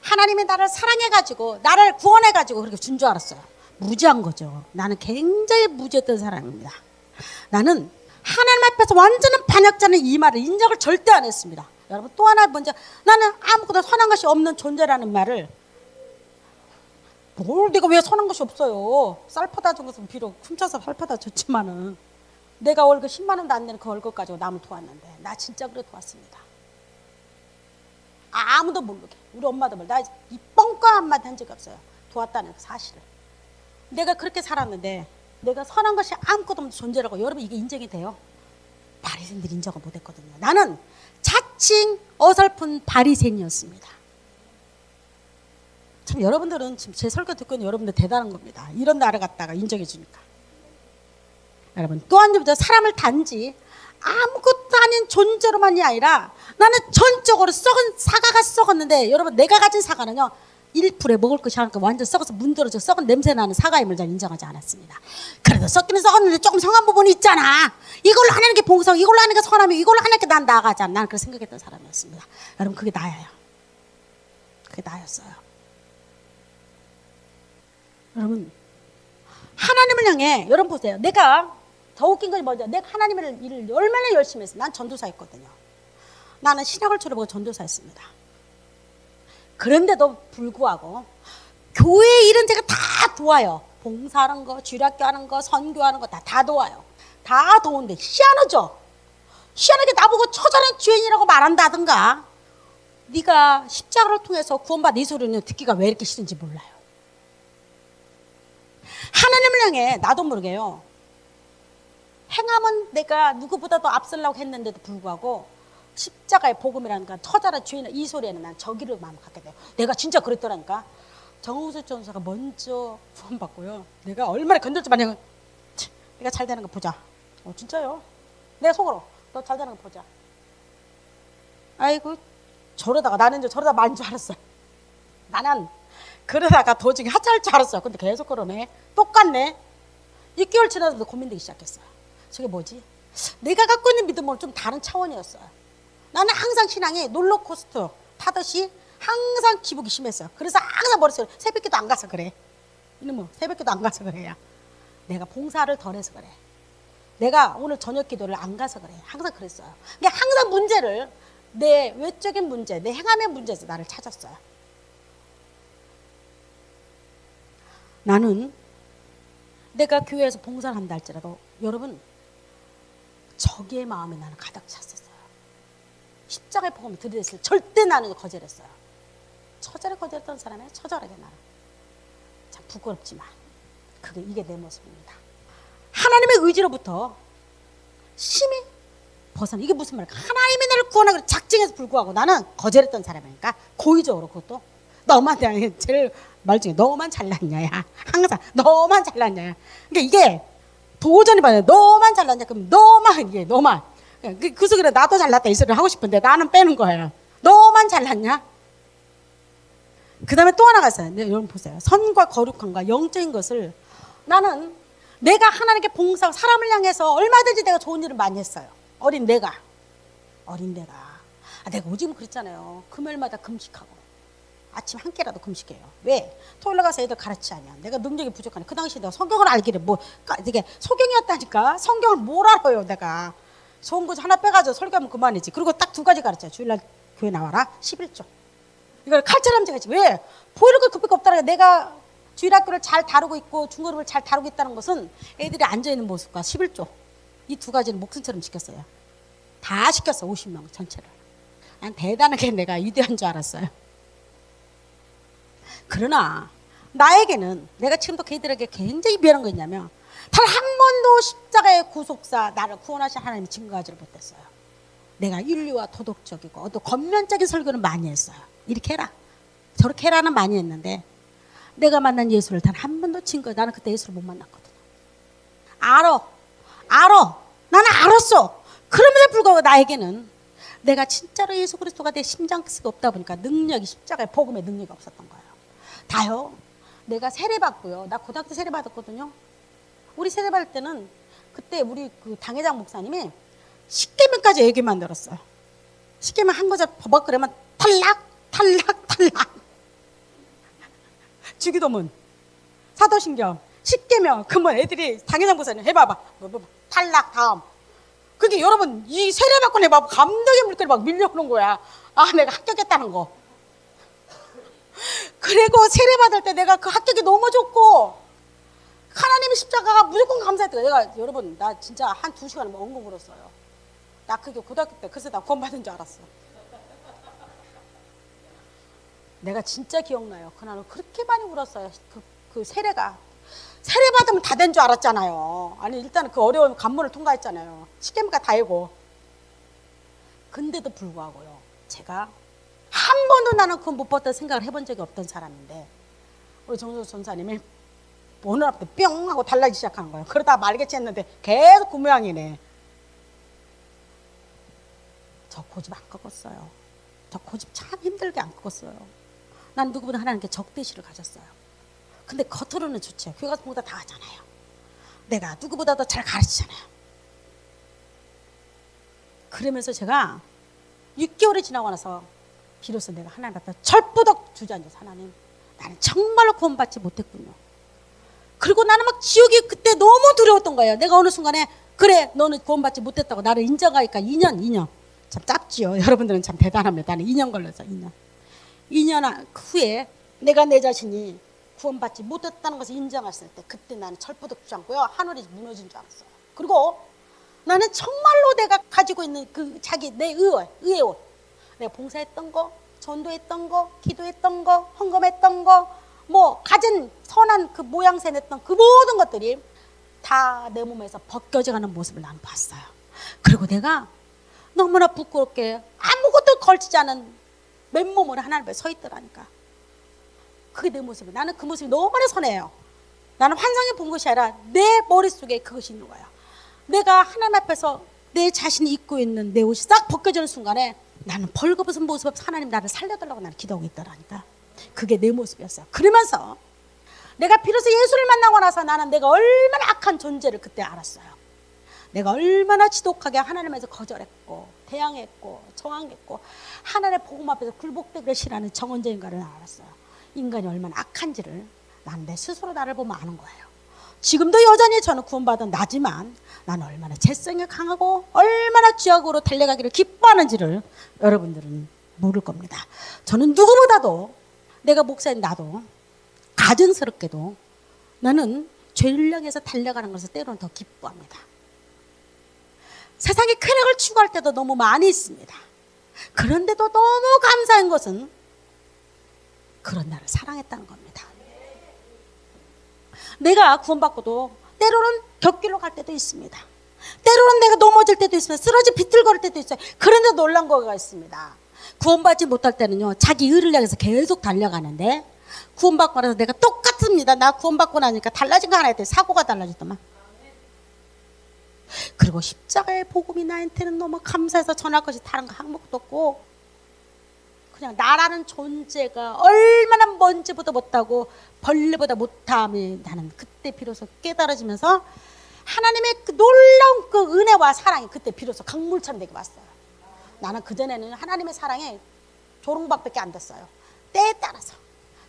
하나님이 나를 사랑해가지고 나를 구원해가지고 그렇게 준 줄 알았어요. 무지한 거죠. 나는 굉장히 무지했던 사람입니다. 나는 하나님 앞에서 완전한 반역자는 이 말을 인정을 절대 안 했습니다. 여러분 또 하나 먼저 나는 아무것도 선한 것이 없는 존재라는 말을 뭘 내가 왜 선한 것이 없어요. 쌀 퍼다 준 것은 비록 훔쳐서 쌀 퍼다 줬지만은 내가 월급 10만 원도 안 되는 그 월급 가지고 남을 도왔는데 나 진짜 그래 도왔습니다. 아무도 모르게 우리 엄마도 몰라. 나 이 뻥까 한마디 한 적이 없어요. 도왔다는 그 사실을. 내가 그렇게 살았는데 내가 선한 것이 아무것도 없는 존재라고 여러분 이게 인정이 돼요? 바리새인들이 인정을 못했거든요. 나는 자칭 어설픈 바리새인이었습니다. 참 여러분들은 지금 제 설교 듣고 있는 여러분들 대단한 겁니다. 이런 나를 갖다가 인정해 주니까. 여러분 또 한 점 사람을 단지 아무것도 아닌 존재로만이 아니라 나는 전적으로 썩은 사과가 썩었는데 여러분 내가 가진 사과는요 1%에 먹을 것이 하니까 완전 썩어서 문드러져 썩은 냄새 나는 사과임을 잘 인정하지 않았습니다. 그래도 썩기는 썩었는데 조금 성한 부분이 있잖아. 이걸로 하는 게 봉성, 이걸로 하는 게 선함이, 이걸로 하는 게 난 나아가잖아. 나는 그렇게 생각했던 사람이었습니다. 여러분 그게 나예요. 그게 나였어요. 여러분 하나님을 향해 여러분 보세요. 내가 더 웃긴 것이 뭐죠? 내가 하나님의 일을 얼마나 열심히 했어요. 난 전도사였거든요. 나는 신학을 졸업하고 전도사였습니다. 그런데도 불구하고 교회 일은 제가 다 도와요. 봉사하는 거, 주일학교 하는 거, 선교하는 거 다 도와요. 다 도운데 희한하죠? 희한하게 나보고 처절한 죄인이라고 말한다든가 네가 십자가를 통해서 구원받은 이 소리는 듣기가 왜 이렇게 싫은지 몰라요. 하나님을 향해 나도 모르게요. 행함은 내가 누구보다도 앞서려고 했는데도 불구하고 십자가의 복음이라는 건 처절한 죄인 이 소리에는 난 저기를 마음 갖게 돼요. 내가 진짜 그랬더라니까. 정우수 전사가 먼저 구원받고요. 내가 얼마나 건들지 마냐. 내가 잘 되는 거 보자. 진짜요. 내가 속으로 너 잘 되는 거 보자. 아이고 저러다가 나는 이제 저러다 말인 줄 알았어요. 나는 그러다가 도중에 하차할 줄 알았어요. 근데 계속 그러네. 똑같네. 6개월 지나서 고민되기 시작했어요. 저게 뭐지? 내가 갖고 있는 믿음은 좀 다른 차원이었어요. 나는 항상 신앙이 롤러코스터 타듯이 항상 기복이 심했어요. 그래서 항상 머릿속에 새벽기도 안 가서 그래. 이놈은 새벽기도 안 가서 그래요. 내가 봉사를 덜 해서 그래. 내가 오늘 저녁 기도를 안 가서 그래. 항상 그랬어요. 그러니까 항상 문제를 내 외적인 문제, 내 행함의 문제에서 나를 찾았어요. 나는 내가 교회에서 봉사를 한다 할지라도 여러분 저기의 마음에 나는 가득 찼었어요. 십자가의 복음을 들이댔을 때 절대 나는 거절했어요. 처절하게 거절했던 사람이 처절하게 나는 참 부끄럽지만 이게 내 모습입니다. 하나님의 의지로부터 심히 벗어나. 이게 무슨 말일까? 하나님이 나를 구원하기로 작정해서 불구하고 나는 거절했던 사람이니까 고의적으로 그것도 너만 제일 말 중에 너만 잘났냐 야. 항상 너만 잘났냐. 그러니까 이게 도전이 받아요. 너만 잘났냐. 그럼 너만 이게 너만. 그 속에 나도 잘났다 이 소리를 하고 싶은데 나는 빼는 거예요. 너만 잘났냐. 그 다음에 또 하나가 있어요. 여러분 보세요. 선과 거룩함과 영적인 것을 나는 내가 하나님께 봉사하고 사람을 향해서 얼마든지 내가 좋은 일을 많이 했어요. 어린 내가 내가 오직은 그랬잖아요. 금요일마다 금식하고 아침 한 끼라도 금식해요. 왜? 토요일 가서 애들 가르치냐. 내가 능력이 부족하네. 그 당시에 내가 성경을 알기를 이게 소경이었다니까. 성경을 뭘 알아요 내가. 좋은 거 하나 빼가지고 설교하면 그만이지. 그리고 딱 2가지 가르쳐요. 주일날 교회 나와라. 11조. 이걸 칼처럼 제가 왜? 보이는 거 그밖에 없다는 게 내가 주일학교를 잘 다루고 있고 중고등부를 잘 다루고 있다는 것은 애들이 앉아있는 모습과 11조. 이 2가지는 목숨처럼 지켰어요. 다 시켰어. 50명 전체를. 난 대단하게 내가 위대한 줄 알았어요. 그러나 나에게는 내가 지금도 걔들에게 굉장히 미안한 거 있냐면 단 한 번도 십자가의 구속사 나를 구원하신 하나님이 증거하지를 못했어요. 내가 윤리와 도덕적이고 또 겉면적인 설교는 많이 했어요. 이렇게 해라 저렇게 해라는 많이 했는데 내가 만난 예수를 단 한 번도 친 거야. 나는 그때 예수를 못 만났거든. 알아. 나는 알았어. 그럼에도 불구하고 나에게는 내가 진짜로 예수 그리스도가 내 심장수가 없다 보니까 능력이 십자가의 복음의 능력이 없었던 거예요. 다요. 내가 세례 받고요. 나 고등학교 때 세례 받았거든요. 우리 세례 받을 때는 그때 우리 그 당회장 목사님이 십계명까지 얘기 만들었어요. 십계명 한 거자 버벅 그러면 탈락. 주기도문, 사도신경, 십계명. 그러면 애들이 당회장 목사님 해봐봐. 탈락 다음. 그게 여러분 이 세례 받고 내가 감동의 물결이 막 밀려오는 거야. 아 내가 합격했다는 거. 그리고 세례 받을 때 내가 그 합격이 너무 좋고 하나님의 십자가가 무조건 감사했다. 내가 여러분 나 진짜 한 2시간 엉엉 울었어요. 나 그게 고등학교 때 그래서 나 구원받은 줄 알았어. 내가 진짜 기억나요. 그날은 그렇게 많이 울었어요. 그 세례가. 세례 받으면 다 된 줄 알았잖아요. 아니 일단은 그 어려운 관문을 통과했잖아요. 십계명까지 다 해고. 근데도 불구하고요. 제가 한 번도 나는 그건 못 봤다 생각을 해본 적이 없던 사람인데 우리 정수 전사님이 오늘 앞에 뿅 하고 달라지기 시작하는 거예요. 그러다 말겠지 했는데 계속 그 모양이네. 저 고집 안 꺾었어요. 저 고집 참 힘들게 안 꺾었어요. 난 누구보다 하나님께 적대시를 가졌어요. 근데 겉으로는 좋죠. 교회 가서 보다 다 하잖아요. 내가 누구보다 더 잘 가르치잖아요. 그러면서 제가 6개월이 지나고 나서 비로소 내가 하나님 앞에 철부덕 주저앉아서 하나님 나는 정말로 구원받지 못했군요. 그리고 나는 막 지옥이 그때 너무 두려웠던 거예요. 내가 어느 순간에 그래 너는 구원받지 못했다고 나를 인정하니까 2년 참 짧지요. 여러분들은 참 대단합니다. 나는 2년 걸려서 2년 후에 내가 내 자신이 구원받지 못했다는 것을 인정했을 때 그때 나는 철부덕 주저앉고요. 하늘이 무너진 줄 알았어요. 그리고 나는 정말로 내가 가지고 있는 그 자기 내 의의 옷 내가 봉사했던 거, 전도했던 거, 기도했던 거, 헌금했던 거, 뭐 가진 선한 그 모양새 냈던 그 모든 것들이 다 내 몸에서 벗겨져가는 모습을 나는 봤어요. 그리고 내가 너무나 부끄럽게 아무것도 걸치지 않은 맨몸으로 하나님 앞에 서 있더라니까. 그게 내 모습이. 나는 그 모습이 너무나 선해요. 나는 환상에 본 것이 아니라 내 머릿속에 그것이 있는 거야. 내가 하나님 앞에서 내 자신이 입고 있는 내 옷이 싹 벗겨지는 순간에 나는 벌거벗은 모습 하나님 나를 살려달라고 나는 기도하고 있더라니까. 그게 내 모습이었어요. 그러면서 내가 비로소 예수를 만나고 나서 나는 내가 얼마나 악한 존재를 그때 알았어요. 내가 얼마나 지독하게 하나님에서 거절했고 대항했고 저항했고 하나님의 복음 앞에서 굴복되기를 싫어하는 정언자인가를 알았어요. 인간이 얼마나 악한지를 난 내 스스로 나를 보면 아는 거예요. 지금도 여전히 저는 구원받은 나지만 나는 얼마나 재성이 강하고 얼마나 지옥으로 달려가기를 기뻐하는지를 여러분들은 모를 겁니다. 저는 누구보다도 내가 목사인 나도 가증스럽게도 나는 죄를 향해서 달려가는 것을 때로는 더 기뻐합니다. 세상에 쾌락을 추구할 때도 너무 많이 있습니다. 그런데도 너무 감사한 것은 그런 나를 사랑했다는 겁니다. 내가 구원받고도 때로는 곁길로 갈 때도 있습니다. 때로는 내가 넘어질 때도 있습니다. 쓰러지 비틀거릴 때도 있어요. 그런데 놀란 거가 있습니다. 구원받지 못할 때는요, 자기 의를 향해서 계속 달려가는데 구원받고 나서 내가 똑같습니다. 나 구원받고 나니까 달라진 거 하나 했더니 사고가 달라졌더만. 그리고 십자가의 복음이 나한테는 너무 감사해서 전할 것이 다른 거 항목도 없고 그냥 나라는 존재가 얼마나 먼지보다 못하고 벌레보다 못함이 나는 그때 비로소 깨달아지면서 하나님의 그 놀라운 그 은혜와 사랑이 그때 비로소 강물처럼 되게 왔어요. 나는 그전에는 하나님의 사랑에 조롱박밖에 안 됐어요. 때에 따라서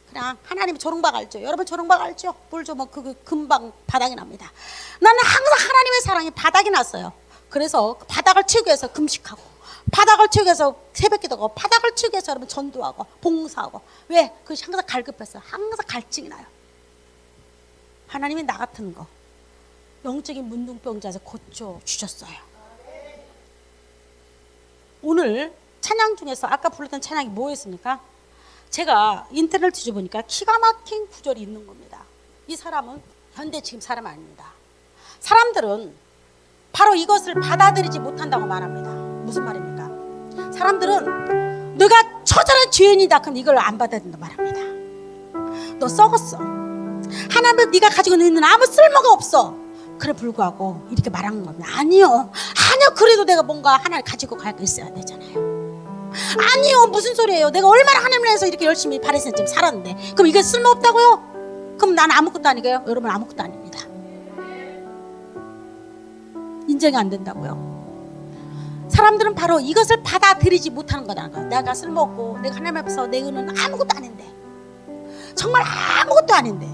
그냥 하나님의 조롱박 알죠? 여러분 조롱박 알죠? 물 주면 그거 금방 바닥이 납니다. 나는 항상 하나님의 사랑이 바닥이 났어요. 그래서 그 바닥을 치기 위해서 금식하고 바닥을 치기 위해서 새벽기도하고 바닥을 치기 위해서 여러분 전도하고 봉사하고 왜? 그것이 항상 갈급했어요. 항상 갈증이 나요. 하나님이 나 같은 거 영적인 문둥병자에서 고쳐주셨어요. 오늘 찬양 중에서 아까 불렀던 찬양이 뭐였습니까? 제가 인터넷을 뒤져보니까 기가 막힌 구절이 있는 겁니다. 이 사람은 현대 지금 사람 아닙니다. 사람들은 바로 이것을 받아들이지 못한다고 말합니다. 무슨 말입니까? 사람들은 내가 처절한 죄인이다 그럼 이걸 안 받아들인다 말합니다. 너 썩었어. 하나님 앞에 네가 가지고 있는 아무 쓸모가 없어. 그래 불구하고 이렇게 말하는 겁니다. 아니요. 그래도 내가 뭔가 하나를 가지고 갈 거 있어야 되잖아요. 아니요, 무슨 소리예요? 내가 얼마나 하나님을 위해서 이렇게 열심히 바리새인처럼 살았는데 그럼 이게 쓸모없다고요? 그럼 나는 아무것도 아니고요? 여러분 아무것도 아닙니다. 인정이 안 된다고요. 사람들은 바로 이것을 받아들이지 못하는 거라는 거예요. 내가 쓸모없고 내가 하나님 앞에서 내 은은 아무것도 아닌데, 정말 아무것도 아닌데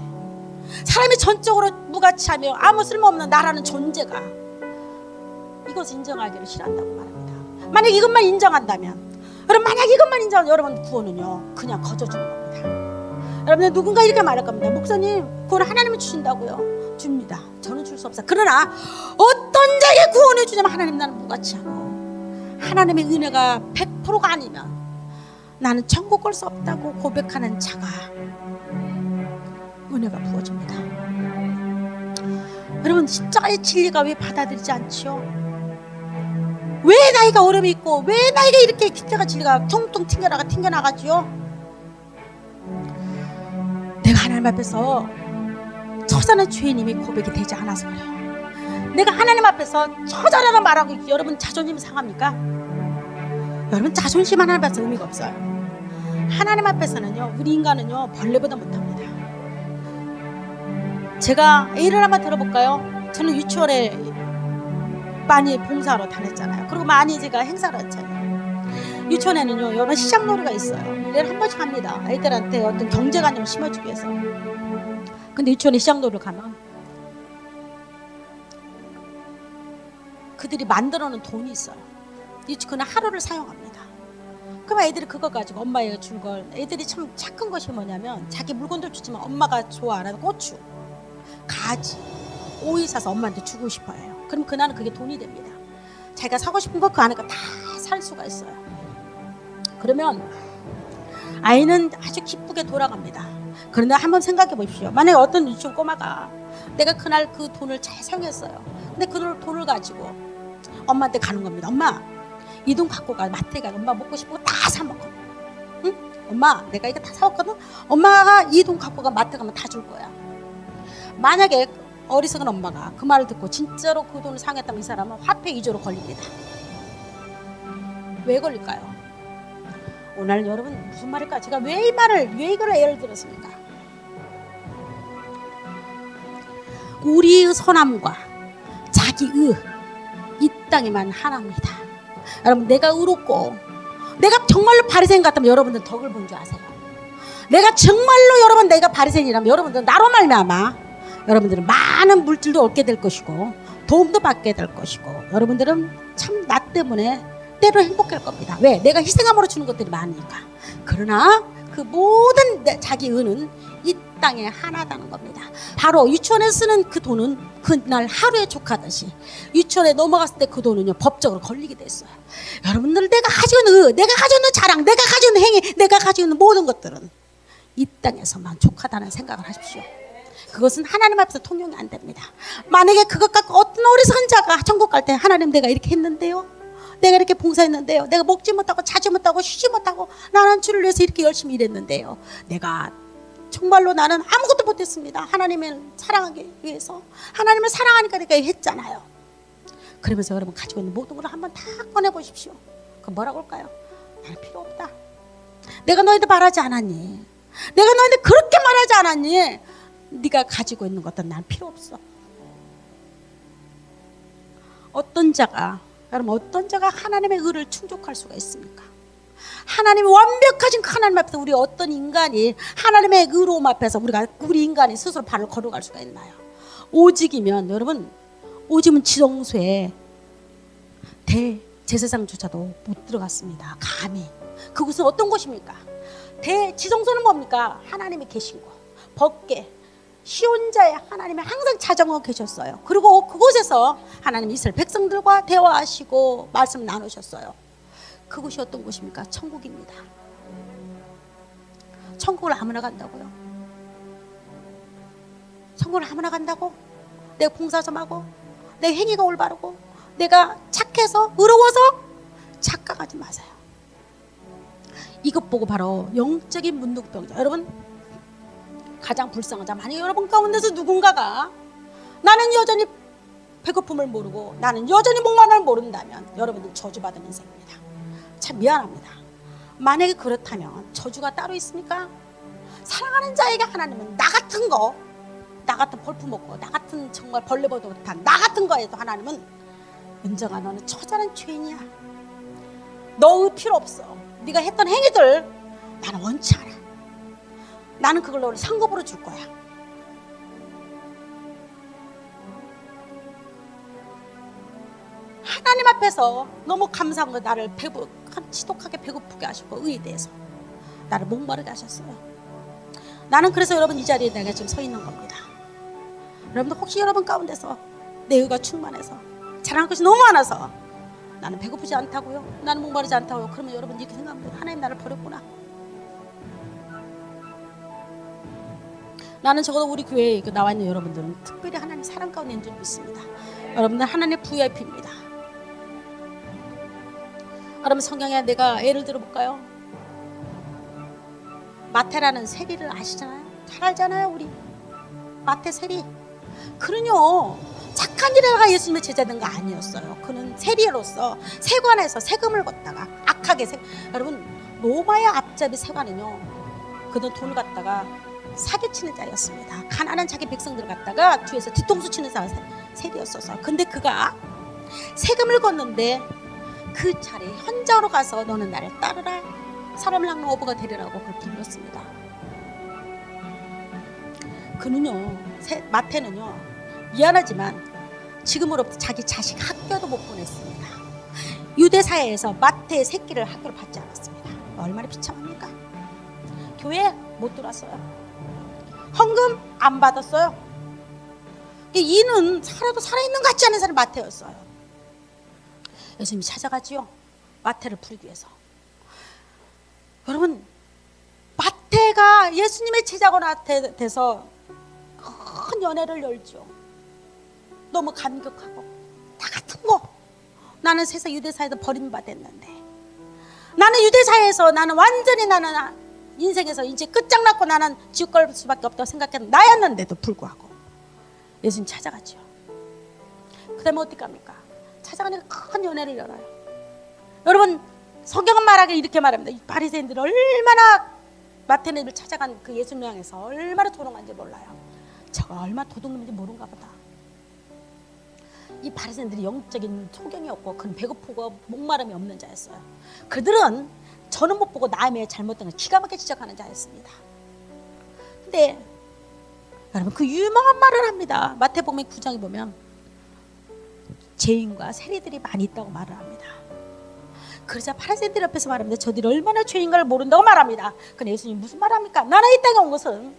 사람이 전적으로 무가치하며 아무 쓸모없는 나라는 존재가 이것을 인정하기를 싫어한다고 말합니다. 만약 이것만 인정한다면, 여러분 만약 이것만 인정하면 여러분 구원은요 그냥 거저 주는 겁니다. 여러분들 누군가 이렇게 말할 겁니다. 목사님 구원 하나님이 주신다고요? 줍니다. 저는 줄 수 없어요. 그러나 어떤 자에게 구원해 주냐면 하나님 나는 무가치하고 하나님의 은혜가 100%가 아니면 나는 천국 갈 수 없다고 고백하는 자가 은혜가 부어집니다. 여러분 십자가의 진리가 왜 받아들이지 않지요? 왜 나이가 어려움이 있고 왜 나이가 이렇게 십자가 진리가 퉁퉁 튕겨나가지요? 내가 하나님 앞에서 처자는 죄인임이 고백이 되지 않아서 그래요. 내가 하나님 앞에서 처자라고 말하고 여러분 자존심이 상합니까? 여러분 자존심 하나님 앞에서 의미가 없어요. 하나님 앞에서는요 우리 인간은요 벌레보다 못합니다. 제가 예를 한번 들어볼까요? 저는 유치원에 많이 봉사하러 다녔잖아요. 그리고 많이 제가 행사를 했잖아요. 유치원에는요 여러 시장놀이가 있어요. 1년에 한 번씩 합니다. 아이들한테 어떤 경제관념을 심어주기 위해서. 근데 유치원에 시장놀이를 가면 그들이 만들어 놓은 돈이 있어요. 그는 하루를 사용합니다. 그럼 애들이 그거 가지고 엄마가 줄 걸, 애들이 참 착한 것이 뭐냐면 자기 물건도 주지만 엄마가 좋아하는 고추, 가지, 오이 사서 엄마한테 주고 싶어 해요. 그럼 그날은 그게 돈이 됩니다. 자기가 사고 싶은 거 그 안에 다 살 수가 있어요. 그러면 아이는 아주 기쁘게 돌아갑니다. 그런데 한번 생각해 보십시오. 만약에 어떤 유치원 꼬마가 내가 그날 그 돈을 잘 사용했어요. 근데 그 돈을 가지고 엄마한테 가는 겁니다. 엄마 이 돈 갖고 가. 마트에 가. 엄마 먹고 싶은 거 다 사 먹어. 응? 엄마 내가 이거 다 사왔거든. 엄마가 이 돈 갖고 가. 마트 가면 다 줄 거야. 만약에 어리석은 엄마가 그 말을 듣고 진짜로 그 돈을 사용했다면 이 사람은 화폐 위조로 걸립니다. 왜 걸릴까요? 오늘 여러분 무슨 말일까? 제가 왜 이거를 예를 들었습니까? 우리의 선함과 자기의 이 땅에만 하나입니다. 여러분 내가 의롭고 내가 정말로 바리새인 같다면 여러분들 덕을 본 줄 아세요? 내가 정말로 여러분 내가 바리새인이라면 여러분들 나로 말미암아 여러분들은 많은 물질도 얻게 될 것이고 도움도 받게 될 것이고 여러분들은 참 나 때문에 때로 행복할 겁니다. 왜? 내가 희생함으로 주는 것들이 많으니까. 그러나 그 모든 자기 은은 이 땅에 하나다는 겁니다. 바로 유치원에 쓰는 그 돈은 그날 하루에 족하듯이 유치원에 넘어갔을 때 그 돈은요 법적으로 걸리게 됐어요. 여러분들 내가 가지고 있는 의, 내가 가지고 있는 자랑, 내가 가지고 있는 행위, 내가 가지고 있는 모든 것들은 이 땅에서만 족하다는 생각을 하십시오. 그것은 하나님 앞에서 통용이 안 됩니다. 만약에 그것 갖고 어떤 어리석은 자가 천국 갈 때 하나님 내가 이렇게 했는데요, 내가 이렇게 봉사했는데요, 내가 먹지 못하고 자지 못하고 쉬지 못하고 나는 주를 위해서 이렇게 열심히 일했는데요, 내가 정말로 나는 아무것도 못했습니다. 하나님을 사랑하기 위해서 하나님을 사랑하니까 내가 했잖아요. 그러면서 여러분 가지고 있는 모든 걸 한번 다 꺼내보십시오. 그럼 뭐라고 할까요? 나는 필요 없다. 내가 너희들 말하지 않았니? 내가 너희들 그렇게 말하지 않았니? 네가 가지고 있는 것도 난 필요 없어. 어떤 자가 하나님의 의를 충족할 수가 있습니까? 하나님의 완벽하신 하나님 앞에서 우리 어떤 인간이 하나님의 의로움 앞에서 우리 인간이 스스로 발을 걸어갈 수가 있나요? 오직이면 여러분, 오직은 지성소에 대제사장조차도 못 들어갔습니다. 감히. 그곳은 어떤 곳입니까? 대지성소는 뭡니까? 하나님이 계신 곳. 법계 시온자의 하나님이 항상 찾아오고 계셨어요. 그리고 그곳에서 하나님이 이스라엘 백성들과 대화하시고 말씀 나누셨어요. 그곳이 어떤 곳입니까? 천국입니다. 천국을 아무나 간다고요? 천국을 아무나 간다고? 내가 봉사 좀 하고 내 행위가 올바르고 내가 착해서 의로워서 착각하지 마세요. 이것 보고 바로 영적인 문둥병자. 여러분 가장 불쌍한 자. 만약 여러분 가운데서 누군가가 나는 여전히 배고픔을 모르고 나는 여전히 목마름을 모른다면 여러분들 저주받은 인생입니다. 참 미안합니다. 만약에 그렇다면 저주가 따로 있습니까? 사랑하는 자에게 하나님은 나 같은 거, 나 같은 벌품먹고 나 같은 정말 벌레보다 못한 나 같은 거에도 하나님은 은정아 너는 처절한 죄인이야. 너 필요 없어. 네가 했던 행위들 나는 원치 않아. 나는 그걸 너를 상급으로 줄 거야. 하나님 앞에서 너무 감사한 거 나를 지독하게 배고프게 하시고 의대해서 나를 목마르게 하셨어요. 나는 그래서 여러분 이 자리에 내가 지금 서 있는 겁니다. 여러분들 혹시 여러분 가운데서 내 의가 충만해서 잘하는 것이 너무 많아서 나는 배고프지 않다고요? 나는 목마르지 않다고요? 그러면 여러분 이렇게 생각합니다. 하나님 나를 버렸구나. 나는 적어도 우리 교회에 나와 있는 여러분들은 특별히 하나님 사랑 가운데 있는 줄 믿습니다. 여러분들 하나님의 VIP입니다. 여러분 성경에 내가 예를 들어볼까요? 마태라는 세리를 아시잖아요? 잘 알잖아요 우리 마태 세리. 그는요 착한 일을 하다가 예수님의 제자 된 거 아니었어요. 그는 세리로서 세관에서 세금을 걷다가 악하게 여러분 로마의 앞잡이 세관은요 그는 돈을 갖다가 사기치는 자였습니다. 가난한 자기 백성들을 갖다가 뒤에서 뒤통수 치는 세리였어서. 근데 그가 세금을 걷는데 그 자리에 현장으로 가서 너는 나를 따르라 사람을 낚는 어부가 되리라고 그걸 불렀습니다. 그는요 마태는요 미안하지만 지금으로부터 자기 자식 학교도 못 보냈습니다. 유대 사회에서 마태의 새끼를 학교를 받지 않았습니다. 얼마나 비참합니까? 교회 못 들어왔어요. 헌금 안 받았어요. 이는 살아도 살아있는 것 같지 않은 사람이 마태였어요. 예수님이 찾아가지요 마태를 부르기 위해서. 여러분 마태가 예수님의 제자가 돼서 큰 연애를 열죠. 너무 감격하고 나 같은 거 나는 세상 유대사에서 버림받았는데 나는 유대사에서 나는 완전히 나는 인생에서 이제 끝장났고 나는 지옥 갈 수밖에 없다고 생각했던 나였는데도 불구하고 예수님 찾아가죠. 그 다음에 어떻게 합니까? 찾아가니까 큰 연애를 열어요. 여러분 성경은 말하기 이렇게 말합니다. 이 바리새인들이 얼마나 마태네를 찾아간 그 예수님 향해서 얼마나 도롱한지 몰라요. 저가 얼마나 도둑놈인지 모른가 보다. 이 바리새인들이 영적인 소경이 없고 그는 배고프고 목마름이 없는 자였어요. 그들은 저는 못 보고 남의 잘못된 걸 기가 막히게 지적하는 자였습니다. 근데 여러분 그 유명한 말을 합니다. 마태복음 9장에 보면 죄인과 세리들이 많이 있다고 말을 합니다. 그러자 바리새인들 옆에서 말합니다. 저들이 얼마나 죄인가를 모른다고 말합니다. 근데 예수님이 무슨 말합니까? 나는 이 땅에 온 것은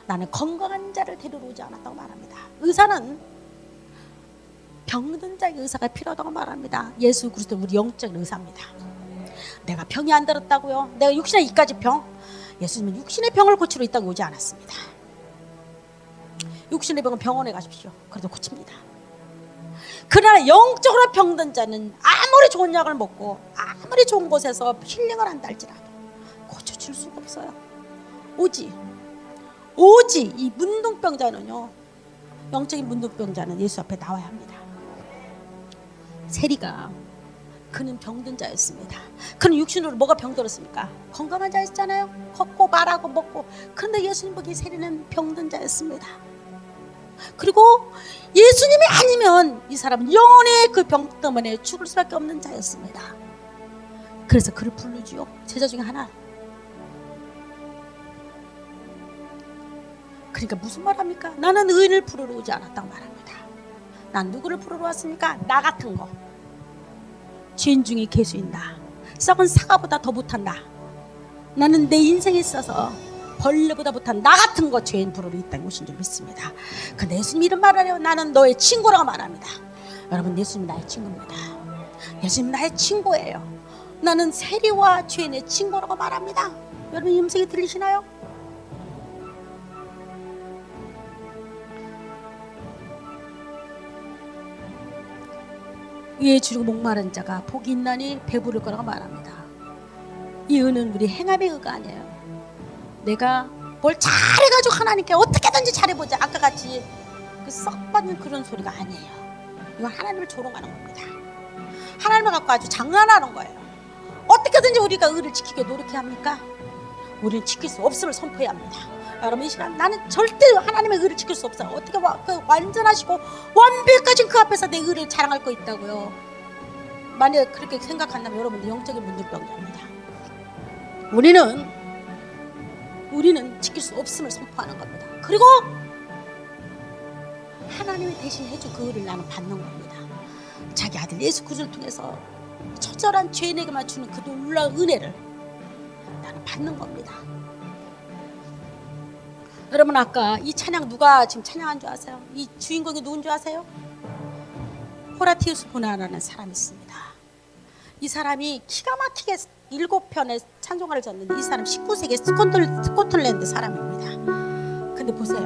나는 건강한 자를 데리러 오지 않았다고 말합니다. 의사는 병든 자에게 의사가 필요하다고 말합니다. 예수 그리스도는 우리 영적인 의사입니다. 내가 병이 안 들었다고요? 내가 육신의 이까지 병? 예수님은 육신의 병을 고치러 이 땅에 오지 않았습니다. 육신의 병은 병원에 가십시오. 그래도 고칩니다. 그러나 영적으로 병든 자는 아무리 좋은 약을 먹고 아무리 좋은 곳에서 힐링을 한다 할지라도 고쳐줄 수가 없어요. 오직 이 문둥병자는요 영적인 문둥병자는 예수 앞에 나와야 합니다. 세리가 그는 병든 자였습니다. 그는 육신으로 뭐가 병들었습니까? 건강한 자였잖아요. 걷고 말하고 먹고. 그런데 예수님 보기 세리는 병든 자였습니다. 그리고 예수님이 아니면 이 사람은 영원히 그 병 때문에 죽을 수밖에 없는 자였습니다. 그래서 그를 부르지요. 제자 중에 하나. 그러니까 무슨 말합니까? 나는 의인을 부르러 오지 않았다고 말합니다. 난 누구를 부르러 왔습니까? 나 같은 거. 죄인 중에 개수인다. 썩은 사과보다 더 못한다. 나는 내 인생에 있어서 벌레보다 못한 나 같은 거 죄인 부르러 이 땅에 오신 줄 믿습니다. 근데 예수님 이런 말을 해요. 나는 너의 친구라고 말합니다. 여러분 예수님 나의 친구입니다. 예수님 나의 친구예요. 나는 세리와 죄인의 친구라고 말합니다. 여러분 이 음성이 들리시나요? 위에 주르고 목마른 자가 복이 있나니 배부를 거라고 말합니다. 이 의는 우리 행함의 의가 아니에요. 내가 뭘 잘해가지고 하나님께 어떻게든지 잘해보자. 아까 같이 그 썩 받는 그런 소리가 아니에요. 이건 하나님을 조롱하는 겁니다. 하나님을 갖고 아주 장난하는 거예요. 어떻게든지 우리가 의를 지키게 노력해야 합니까? 우리는 지킬 수 없음을 선포해야 합니다. 여러분, 이 시간 나는 절대 하나님의 의를 지킬 수 없어요. 어떻게 그 완전하시고 완벽하신 그 앞에서 내 의를 자랑할 거 있다고요. 만약 그렇게 생각한다면 여러분들 영적인 문둥병자입니다. 우리는 지킬 수 없음을 선포하는 겁니다. 그리고 하나님이 대신 해준 그 의를 나는 받는 겁니다. 자기 아들 예수 그리스도를 통해서 처절한 죄인에게만 주는 그 놀라운 은혜를 나는 받는 겁니다. 여러분, 아까 이 찬양 누가 지금 찬양한 줄 아세요? 이 주인공이 누군 줄 아세요? 호라티우스 보나라는 사람이 있습니다. 이 사람이 기가 막히게 7편의 찬송가를 졌는데 이 사람 19세기 스코틀랜드 사람입니다. 근데 보세요.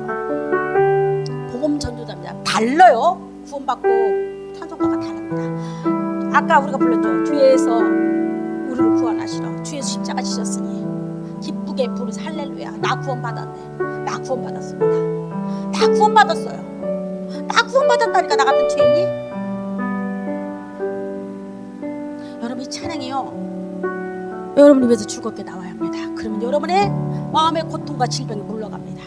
복음 전도자입니다. 달라요. 구원받고 찬송가가 다릅니다. 아까 우리가 불렀죠. 주에서 우리를 구원하시러 주에서 십자가 지셨으니 기쁘게 부르서 할렐루야. 나 구원받았네. 나 구원받았습니다. 나 구원받았어요. 나 구원받았다니까, 나 같은 죄인이. 여러분, 이 찬양이요, 여러분 입에서 즐겁게 나와야 합니다. 그러면 여러분의 마음의 고통과 질병이 물러갑니다.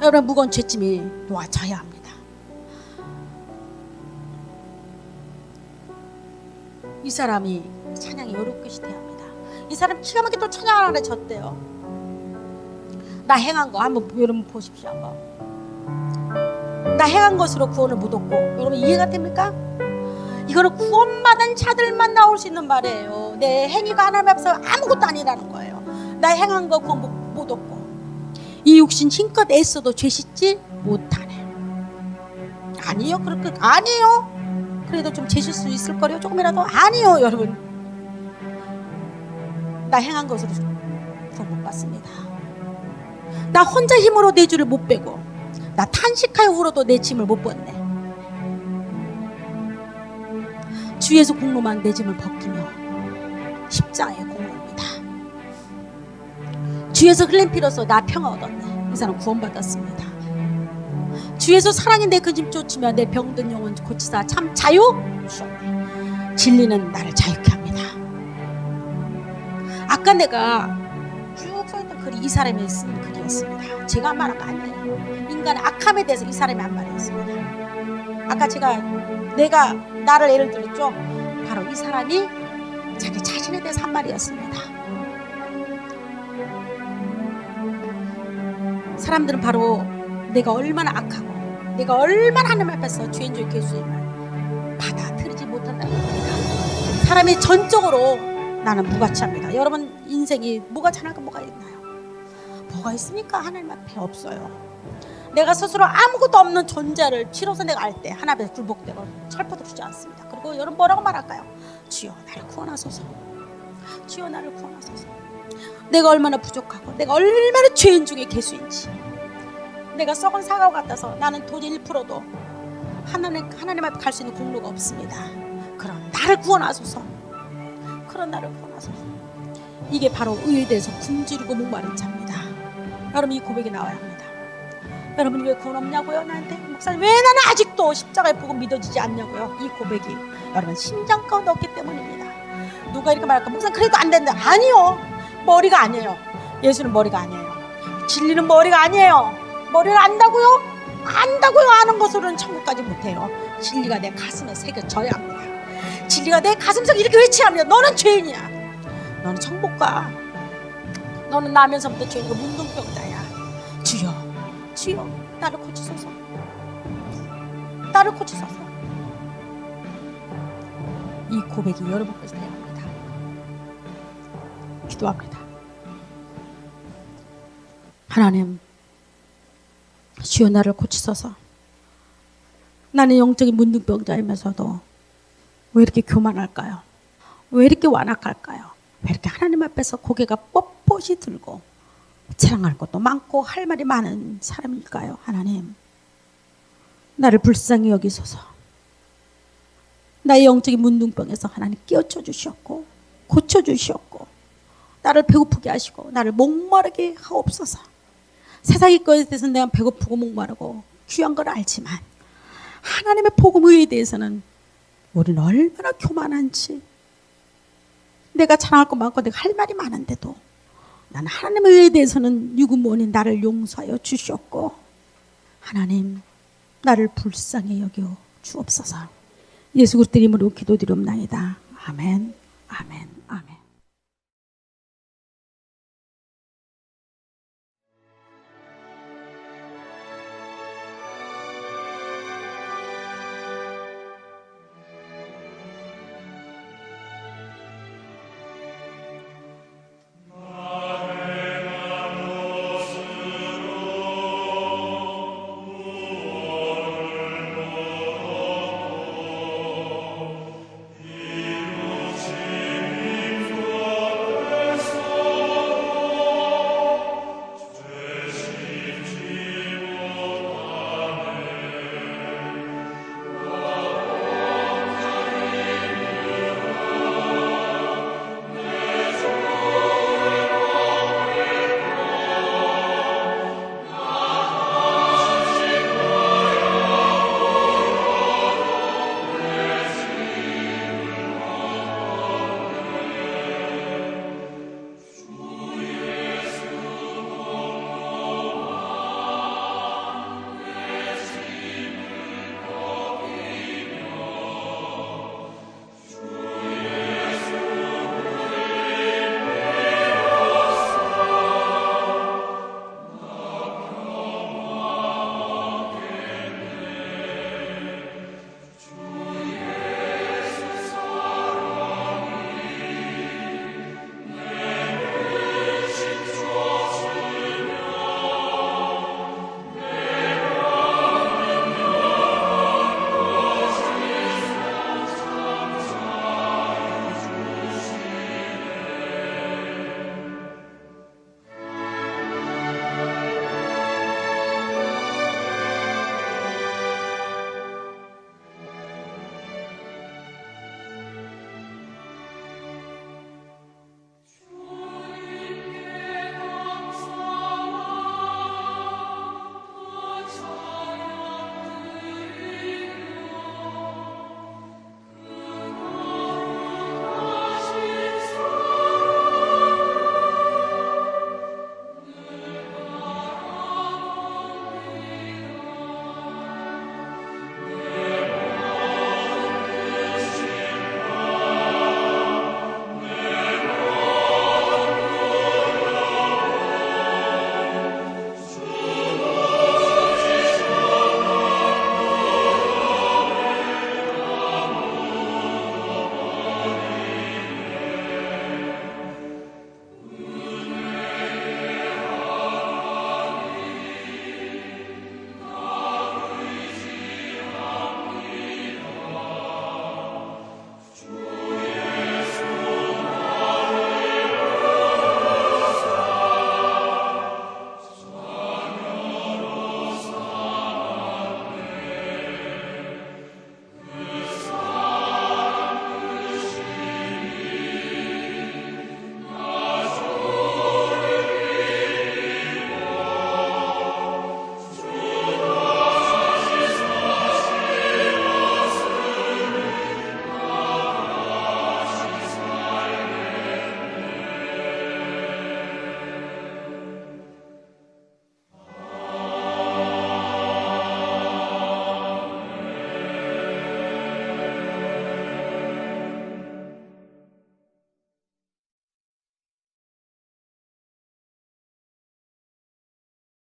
여러분의 무거운 죄짐이 놓아져야 합니다. 이 사람이 찬양이 어렵게 돼야 합니다. 이 사람 기가 막히게 또 찬양 안에 졌대요. 나 행한 거 한번 여러분 보십시오. 한번. 나 행한 것으로 구원을 못 얻고, 여러분 이해가 됩니까? 이거는 구원받은 자들만 나올 수 있는 말이에요. 내 행위가 하나님 앞에서 아무것도 아니라는 거예요. 나 행한 거 구원 못 얻고, 이 육신 힘껏 애써도 죄 씻지 못하네. 아니요, 그렇게 아니에요. 그래도 좀 죄실 수 있을 거래요. 조금이라도. 아니요, 여러분. 나 행한 것으로 구원 못 받습니다. 나 혼자 힘으로 내 주를 못 빼고, 나 탄식하여 울어도 내 짐을 못 벗네. 주에서 공로만 내 짐을 벗기며 십자가의 공로입니다. 주에서 흘린 피로써 나 평화 얻었네. 이 사람 구원받았습니다. 주에서 사랑이 내 그 짐 쫓으며 내 병든 영혼 고치사 참 자유 주셨네. 진리는 나를 자유케 합니다. 아까 내가 쭉 써있던 글이 이 사람이 쓴 글이었습니다. 제가 한 말한 거 아니에요. 인간의 악함에 대해서 이 사람이 한 말이었습니다. 아까 내가 나를 예를 들었죠. 바로 이 사람이 자기 자신에 대해서 한 말이었습니다. 사람들은 바로 내가 얼마나 악하고 내가 얼마나 하나님 앞에서 죄인 중에 괴수임을 받아들이지 못한다는 겁니다. 사람이 전적으로 나는 무가치합니다. 여러분 인생이 뭐가 잘할 거 뭐가 있나요? 뭐가 있습니까? 하나님 앞에 없어요. 내가 스스로 아무것도 없는 존재를 비로소 내가 알 때 하나님 앞에 굴복되고 철포도 주지 않습니다. 그리고 여러분 뭐라고 말할까요? 주여 나를 구원하소서. 주여 나를 구원하소서. 내가 얼마나 부족하고 내가 얼마나 죄인 중에 괴수인지, 내가 썩은 사과 같아서 나는 돈 1%도 하나님 앞에 갈 수 있는 공로가 없습니다. 그런 나를 구원하소서. 그런 나를 구원하소서. 이게 바로 의에 대해서 굶주리고 목마른 자입니다. 여러분 이 고백이 나와야 합니다. 여러분 왜 구원 없냐고요? 나한테 목사님 왜 나는 아직도 십자가의 복음 믿어지지 않냐고요? 이 고백이 여러분 심장 가운데 없기 때문입니다. 누가 이렇게 말할까? 목사님 그래도 안 된다. 아니요, 머리가 아니에요. 예수는 머리가 아니에요. 진리는 머리가 아니에요. 머리를 안다고요? 안다고요? 아는 것으로는 천국까지 못해요. 진리가 내 가슴에 새겨져야 합니다. 진리가 내 가슴속에 이렇게 외쳐야 합니다. 너는 죄인이야. 너는 천국 가. 너는 나면서부터 죄인이고 문둥병자야. 주여, 주여 나를 고치소서. 나를 고치소서. 이 고백이 여러분 것이 되어야 합니다. 기도합니다. 하나님, 주여 나를 고치소서. 나는 영적인 문둥병자이면서도 왜 이렇게 교만할까요? 왜 이렇게 완악할까요? 왜 이렇게 하나님 앞에서 고개가 뻣뻣이 들고 자랑할 것도 많고 할 말이 많은 사람일까요? 하나님, 나를 불쌍히 여기소서. 나의 영적인 문둥병에서 하나님 깨우쳐 주셨고 고쳐 주셨고 나를 배고프게 하시고 나를 목마르게 하옵소서. 세상의 것에 대해서 내가 배고프고 목마르고 귀한 걸 알지만 하나님의 복음에 대해서는 우리는 얼마나 교만한지, 내가 자랑할 것 많고 내가 할 말이 많은데도 나는 하나님의 의에 대해서는 유구무원히 나를 용서하여 주시옵고, 하나님 나를 불쌍히 여겨 주옵소서. 예수 그리스도 이름으로 기도드리옵나이다. 아멘. 아멘.